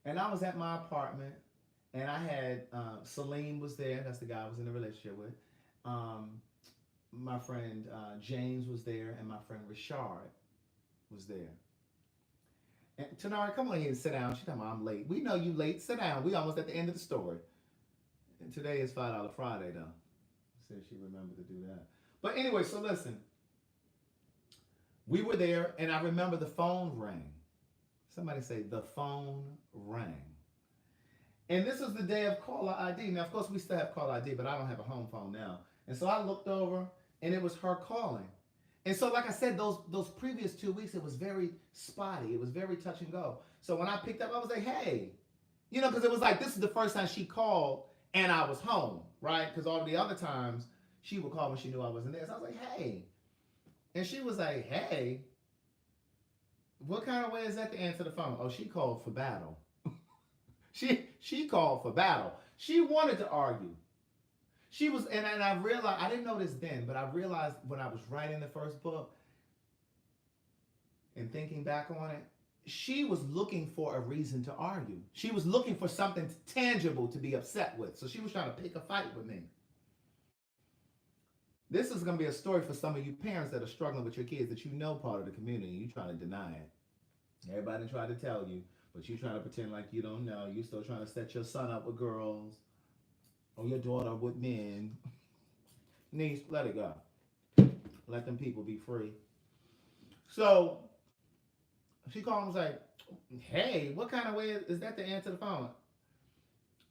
Speaker 1: And I was at my apartment, and I had, Salim was there. That's the guy I was in a relationship with. My friend James was there, and my friend Richard was there. And Tanara, come on here and sit down. She told me, "I'm late." "We know you late. Sit down. We almost at the end of the story." And today is $5 Friday, though. See if she remembered to do that. But anyway, so listen. We were there, and I remember the phone rang. Somebody say, the phone rang. And this was the day of caller ID. Now, of course, we still have caller ID, but I don't have a home phone now. And so I looked over, and it was her calling. And so, like I said, those previous 2 weeks, it was very spotty. It was very touch and go. So when I picked up, I was like, hey, because it was like this is the first time she called and I was home, right? Because all the other times she would call when she knew I wasn't there. So I was like, hey. And she was like, hey, what kind of way is that to answer the phone? Oh, she called for battle. She called for battle. She wanted to argue. She was, and I realized, I didn't know this then, but I realized when I was writing the first book and thinking back on it, she was looking for a reason to argue. She was looking for something tangible to be upset with. So she was trying to pick a fight with me. This is going to be a story for some of you parents that are struggling with your kids that you know part of the community. You trying to deny it. Everybody tried to tell you, but you trying to pretend like you don't know. You still trying to set your son up with girls or your daughter with men. Niece, let it go. Let them people be free. So she called and was like, hey, what kind of way is that to answer the phone?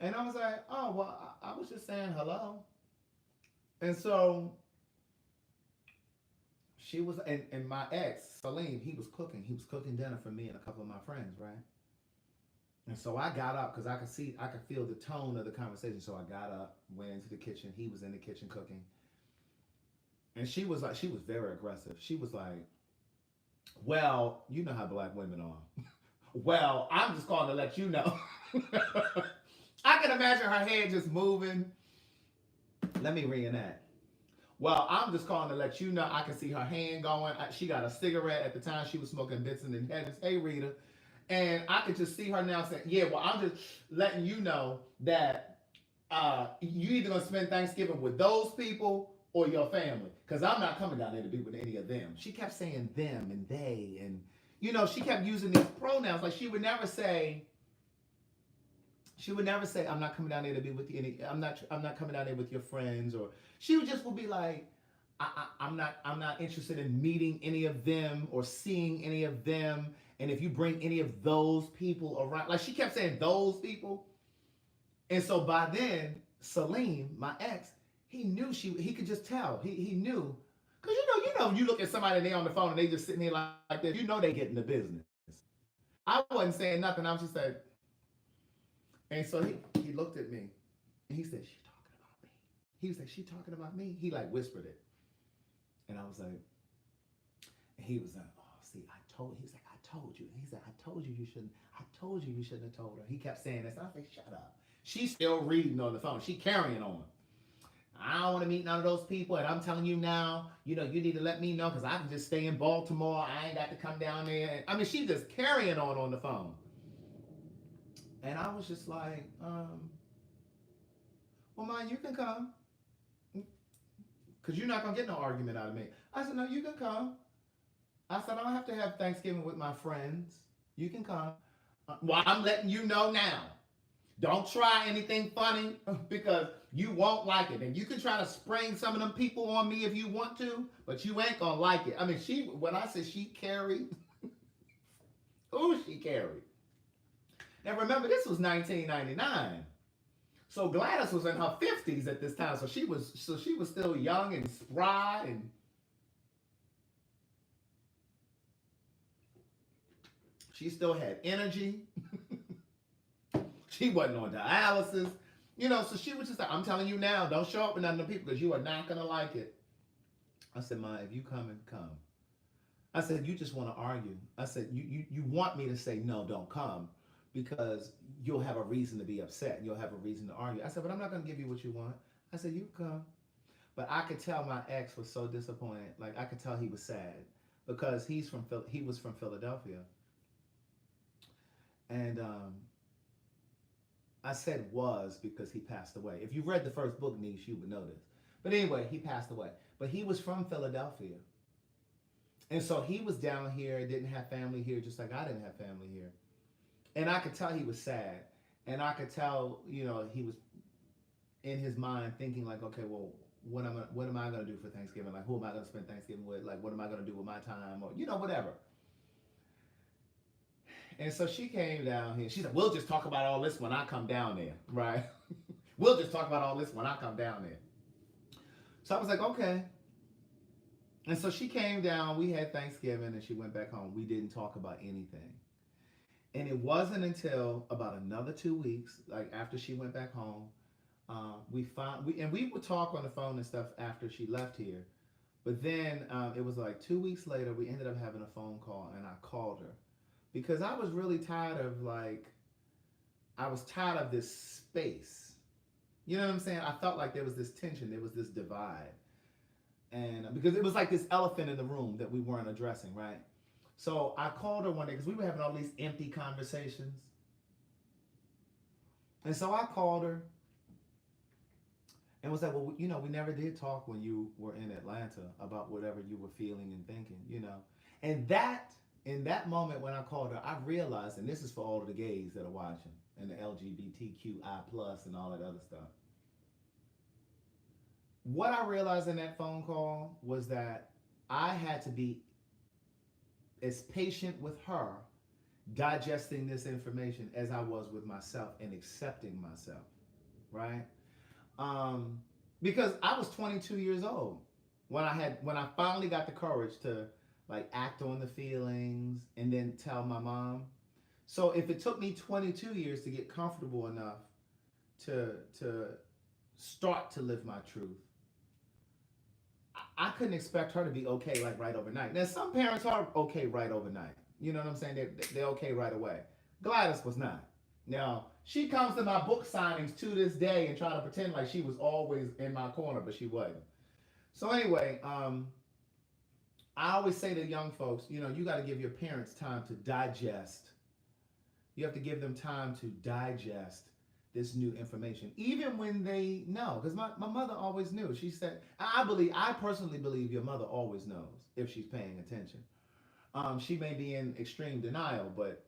Speaker 1: And I was like, oh, well, I was just saying hello. And so she was, and my ex, Salim, he was cooking. He was cooking dinner for me and a couple of my friends, right? And so I got up because I could feel the tone of the conversation. So I got up, went into the kitchen. He was in the kitchen cooking. And she was very aggressive. She was like, well, you know how black women are. Well, I'm just calling to let you know. I can imagine her head just moving. Let me reenact. Well, I'm just calling to let you know. I can see her hand going. She got a cigarette at the time. She was smoking Benson and Hedges. Hey, Rita. And I could just see her now saying, yeah, well, I'm just letting you know that you either going to spend Thanksgiving with those people or your family. Because I'm not coming down there to be with any of them. She kept saying them and they. And, she kept using these pronouns. Like she would never say, I'm not coming down there to be with you. I'm not coming down there with your friends. Or she would be like, I'm not interested in meeting any of them or seeing any of them. And if you bring any of those people around, like she kept saying those people. And so by then, Salim, my ex, he knew he could just tell. He knew. Because you look at somebody and they on the phone and they just sitting there like this, they get in the business. I wasn't saying nothing. I was just like, and so he looked at me and he said, she talking about me. He was like, she talking about me? He like whispered it. And I was like, and he was like, oh, see, he's like, I told you. He said, I told you you shouldn't have told her. He kept saying this. I was like, shut up. She's still reading on the phone. She carrying on. I don't want to meet none of those people. And I'm telling you now, you need to let me know because I can just stay in Baltimore. I ain't got to come down there. I mean, she just carrying on the phone. And I was just like, well, Ma, you can come. Because you're not going to get no argument out of me. I said, no, you can come. I said, I don't have to have Thanksgiving with my friends. You can come. Well, I'm letting you know now. Don't try anything funny because you won't like it. And you can try to spring some of them people on me if you want to, but you ain't going to like it. I mean, when I said she carried, ooh, she carried. Now remember, this was 1999. So Gladys was in her 50s at this time. So she was still young and spry and she still had energy. She wasn't on dialysis. So she was just like, I'm telling you now, don't show up with none of the people because you are not going to like it. I said, Ma, if you come. I said, you just want to argue. I said, you want me to say, no, don't come because you'll have a reason to be upset. You'll have a reason to argue. I said, but I'm not going to give you what you want. I said, you come. But I could tell my ex was so disappointed. Like, I could tell he was sad because he was from Philadelphia. And I said was because he passed away. If you read the first book, Niche, you would know this. But anyway, he passed away. But he was from Philadelphia. And so he was down here, didn't have family here, just like I didn't have family here. And I could tell he was sad. And I could tell, he was in his mind thinking like, okay, well, what am I going to do for Thanksgiving? Like, who am I going to spend Thanksgiving with? Like, what am I going to do with my time? Or, whatever. And so she came down here. She said, we'll just talk about all this when I come down there, right? We'll just talk about all this when I come down there. So I was like, okay. And so she came down, we had Thanksgiving, and she went back home. We didn't talk about anything. And it wasn't until about another 2 weeks, like after she went back home, we would talk on the phone and stuff after she left here. But then it was like 2 weeks later, we ended up having a phone call, and I called her because I was really tired of I was tired of this space. You know what I'm saying? I felt like there was this tension, there was this divide, and because it was like this elephant in the room that we weren't addressing, right? So I called her one day because we were having all these empty conversations, and so I called her and was like, well, we never did talk when you were in Atlanta about whatever you were feeling and thinking. And that in that moment when I called her, I realized, and this is for all of the gays that are watching and the LGBTQI plus and all that other stuff. What I realized in that phone call was that I had to be as patient with her digesting this information as I was with myself and accepting myself, right? Um, because I was 22 years old when I finally got the courage to act on the feelings and then tell my mom. So if it took me 22 years to get comfortable enough to start to live my truth, I couldn't expect her to be okay right overnight. Now some parents are okay right overnight. You know what I'm saying? They're okay right away. Gladys was not. Now she comes to my book signings to this day and try to pretend like she was always in my corner, but she wasn't. So anyway, I always say to young folks, you got to give your parents time to digest. You have to give them time to digest this new information, even when they know. Because my mother always knew. She said, I personally believe your mother always knows if she's paying attention. She may be in extreme denial, but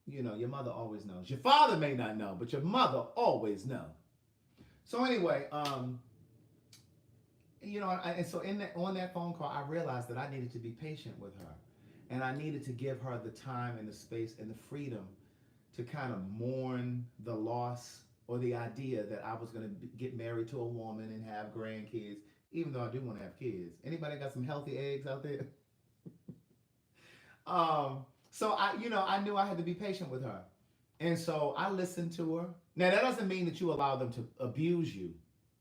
Speaker 1: your mother always knows. Your father may not know, but your mother always know. So anyway, and so on that phone call, I realized that I needed to be patient with her, and I needed to give her the time and the space and the freedom to kind of mourn the loss or the idea that I was going to get married to a woman and have grandkids, even though I do want to have kids. Anybody got some healthy eggs out there? So I knew I had to be patient with her. And so I listened to her. Now that doesn't mean that you allow them to abuse you,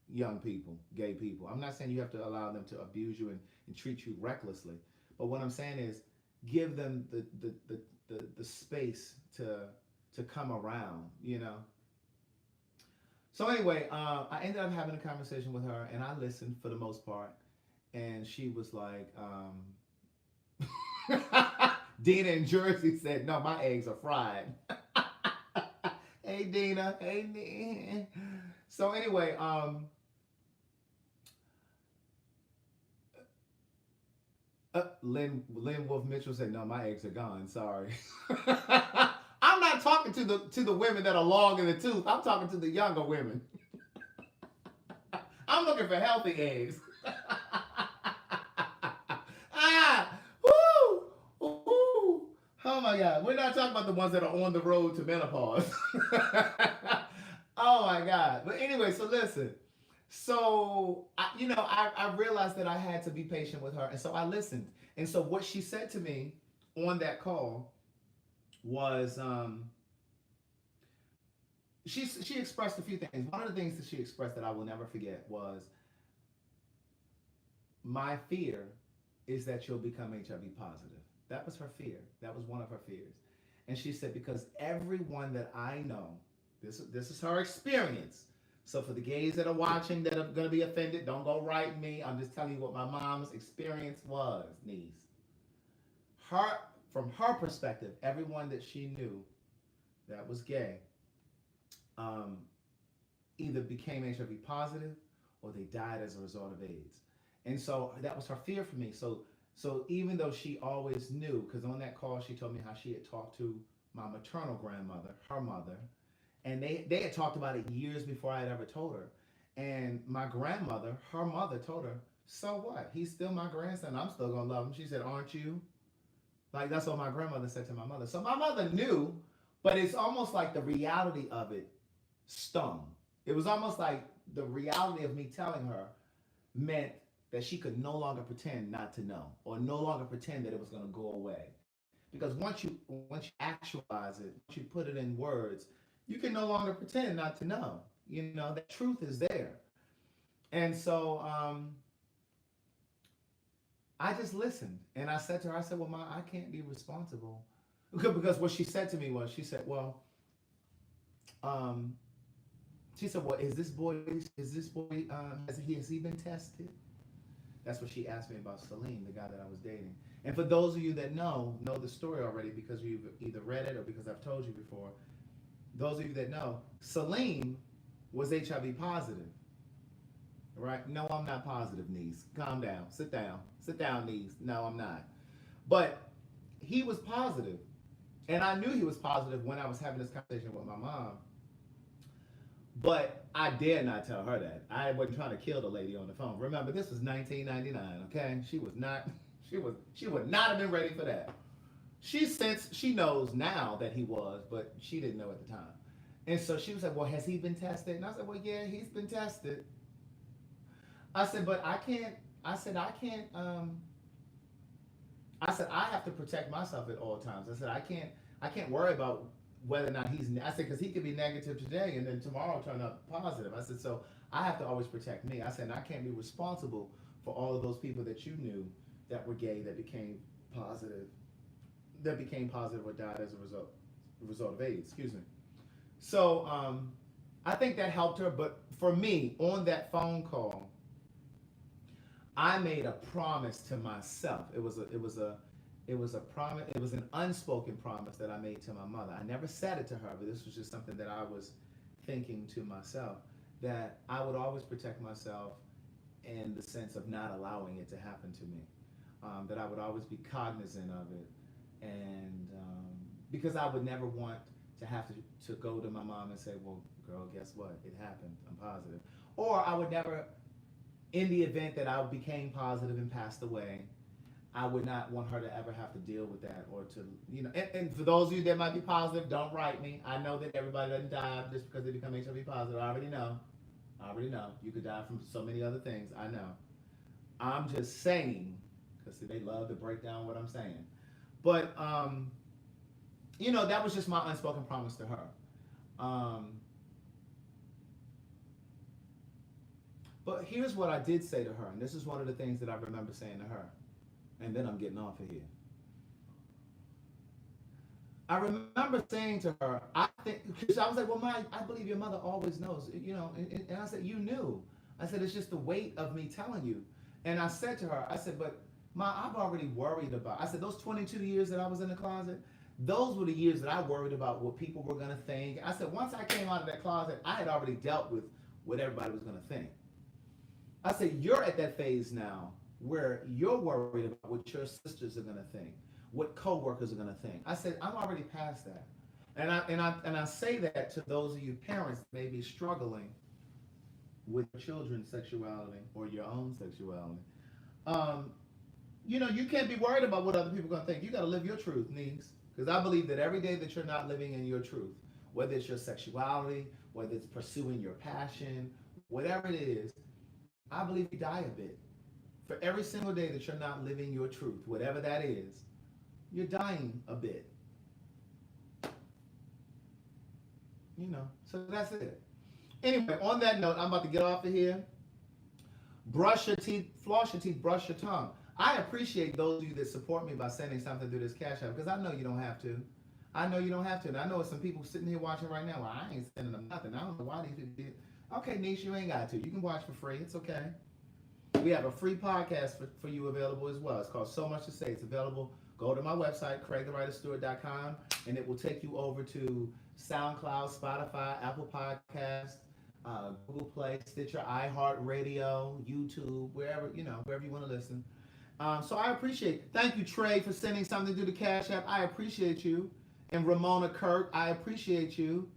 Speaker 1: young people, gay people. I'm not saying you have to allow them to abuse you and treat you recklessly. But what I'm saying is give them the space to come around. So anyway, I ended up having a conversation with her, and I listened for the most part. And she was like, Dina in Jersey said, no, my eggs are fried. Hey, Dina. Hey, Dina. So anyway, Lynn Wolf Mitchell said, no, my eggs are gone. Sorry. I'm not talking to the women that are long in the tooth. I'm talking to the younger women. I'm looking for healthy eggs. Woo! Ooh. Oh my God. We're not talking about the ones that are on the road to menopause. Oh my God. But anyway, so listen. So, I realized that I had to be patient with her. And so I listened. And so what she said to me on that call was she expressed a few things. One of the things that she expressed that I will never forget was, my fear is that you'll become HIV positive. That was her fear. That was one of her fears. And she said, because everyone that I know, this is her experience. So for the gays that are watching that are going to be offended, don't go write me. I'm just telling you what my mom's experience was, niece. From her perspective, everyone that she knew that was gay either became HIV positive or they died as a result of AIDS. And so that was her fear for me. So even though she always knew, because on that call she told me how she had talked to my maternal grandmother, her mother, and they had talked about it years before I had ever told her. And my grandmother, her mother, told her, so what? He's still my grandson. I'm still going to love him. She said, aren't you? That's what my grandmother said to my mother. So my mother knew, but it's almost like the reality of it stung. It was almost like the reality of me telling her meant that she could no longer pretend not to know, or no longer pretend that it was going to go away. Because once you actualize it, once you put it in words, you can no longer pretend not to know. You know, that truth is there. And so I just listened, and I said to her, I said, "Well, Ma, I can't be responsible," because what she said to me was, she said, "Well, um, she said, well, has he been tested?" That's what she asked me about Salim, the guy that I was dating. And for those of you that know the story already because you've either read it or because I've told you before. Those of you that know, Salim was HIV positive, right? No, I'm not positive, niece. Calm down. Sit down. Sit down, niece. No, I'm not. But he was positive, and I knew he was positive when I was having this conversation with my mom. But I dare not tell her that. I wasn't trying to kill the lady on the phone. Remember, this was 1999. Okay, she was not. She would not have been ready for that. She knows now that he was, but she didn't know at the time. And so she was like, "Well, has he been tested?" And I said, "Well, yeah, he's been tested." I said, "But I can't." I said, "I can't." I said, "I have to protect myself at all times." I said, "I can't. I can't worry about whether or not he's." I said, "Because he could be negative today and then tomorrow turn up positive." I said, "So I have to always protect me." I said, "And I can't be responsible for all of those people that you knew that were gay that became positive, or died as a result of AIDS." Excuse me. So I think that helped her. But for me, on that phone call, I made a promise to myself. It was a promise. It was an unspoken promise that I made to my mother. I never said it to her, but this was just something that I was thinking to myself, that I would always protect myself in the sense of not allowing it to happen to me. That I would always be cognizant of it, and because I would never want to have to go to my mom and say, "Well, girl, guess what? It happened. I'm positive." Or I would never, in the event that I became positive and passed away, I would not want her to ever have to deal with that, or to, and for those of you that might be positive, don't write me. I know that everybody doesn't die just because they become HIV positive. I already know. I already know. You could die from so many other things. I know. I'm just saying, because they love to break down what I'm saying. But, that was just my unspoken promise to her. Um, but here's what I did say to her, and this is one of the things that I remember saying to her, and then I'm getting off of here. I remember saying to her, I think, because I was like, "Well, I believe your mother always knows," and I said, "You knew." I said, "It's just the weight of me telling you." And I said to her, I said, "But Ma, I've already worried about," I said, "those 22 years that I was in the closet, those were the years that I worried about what people were going to think." I said, "Once I came out of that closet, I had already dealt with what everybody was going to think." I said, "You're at that phase now where you're worried about what your sisters are going to think, what coworkers are going to think." I said, "I'm already past that." And I say that to those of you parents that may be struggling with children's sexuality or your own sexuality. Um, you can't be worried about what other people are going to think. You got to live your truth, niece. Because I believe that every day that you're not living in your truth, whether it's your sexuality, whether it's pursuing your passion, whatever it is, I believe you die a bit. For every single day that you're not living your truth, whatever that is, you're dying a bit. So that's it. Anyway, on that note, I'm about to get off of here. Brush your teeth, floss your teeth, brush your tongue. I appreciate those of you that support me by sending something through this Cash App, because I know you don't have to. I know you don't have to. And I know some people sitting here watching right now. Well, I ain't sending them nothing. I don't know why these people did. Okay, niece, you ain't got to. You can watch for free. It's okay. We have a free podcast for you available as well. It's called So Much to Say. It's available. Go to my website, CraigTheWriterStewart.com, and it will take you over to SoundCloud, Spotify, Apple Podcast, Google Play, Stitcher, iHeartRadio, YouTube, wherever you want to listen. So I appreciate it. Thank you, Trey, for sending something through the Cash App. I appreciate you. And Ramona Kirk, I appreciate you.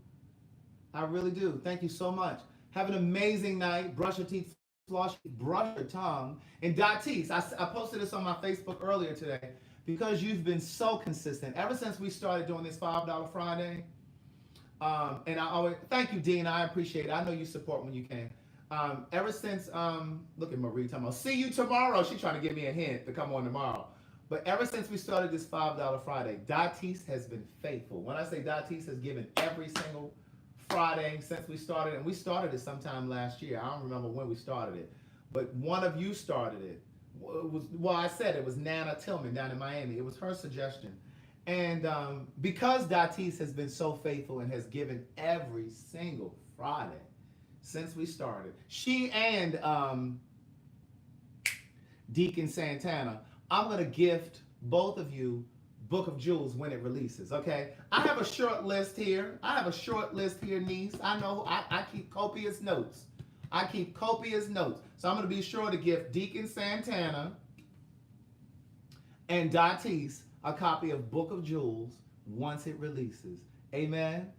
Speaker 1: I really do. Thank you so much. Have an amazing night. Brush your teeth, floss, brush your tongue. And Datis, I posted this on my Facebook earlier today because you've been so consistent. Ever since we started doing this $5 Friday, and I always, thank you, Dean. I appreciate it. I know you support when you can. Ever since, look at Marie talking about, see you tomorrow. She's trying to give me a hint to come on tomorrow. But ever since we started this $5 Friday, Datis has been faithful. When I say Datis has given every single Friday since we started, and we started it sometime last year. I don't remember when we started it, but one of you started it. Well, I said it was Nana Tillman down in Miami. It was her suggestion. And because Datis has been so faithful and has given every single Friday since we started, she and Deacon Santana, I'm going to gift both of you Book of Jewels when it releases, okay? I have a short list here. Niece. I know I keep copious notes. So I'm going to be sure to gift Deacon Santana and Datis a copy of Book of Jewels once it releases. Amen?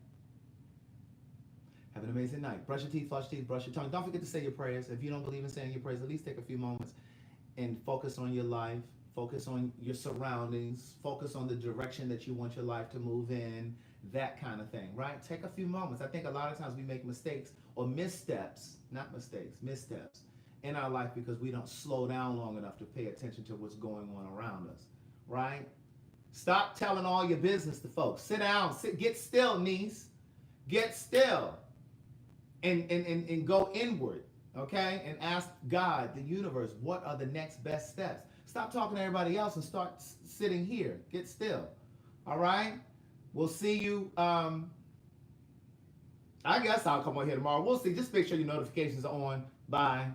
Speaker 1: Have an amazing night. Brush your teeth, flush your teeth, brush your tongue. Don't forget to say your prayers. If you don't believe in saying your prayers, at least take a few moments and focus on your life. Focus on your surroundings. Focus on the direction that you want your life to move in. That kind of thing, right? Take a few moments. I think a lot of times we make mistakes or missteps, not mistakes, missteps in our life because we don't slow down long enough to pay attention to what's going on around us, right? Stop telling all your business to folks. Sit down. Get still, niece. Get still. And go inward, okay? And ask God, the universe, what are the next best steps? Stop talking to everybody else and start sitting here. Get still. All right? We'll see you. I guess I'll come on here tomorrow. We'll see. Just make sure your notifications are on. Bye.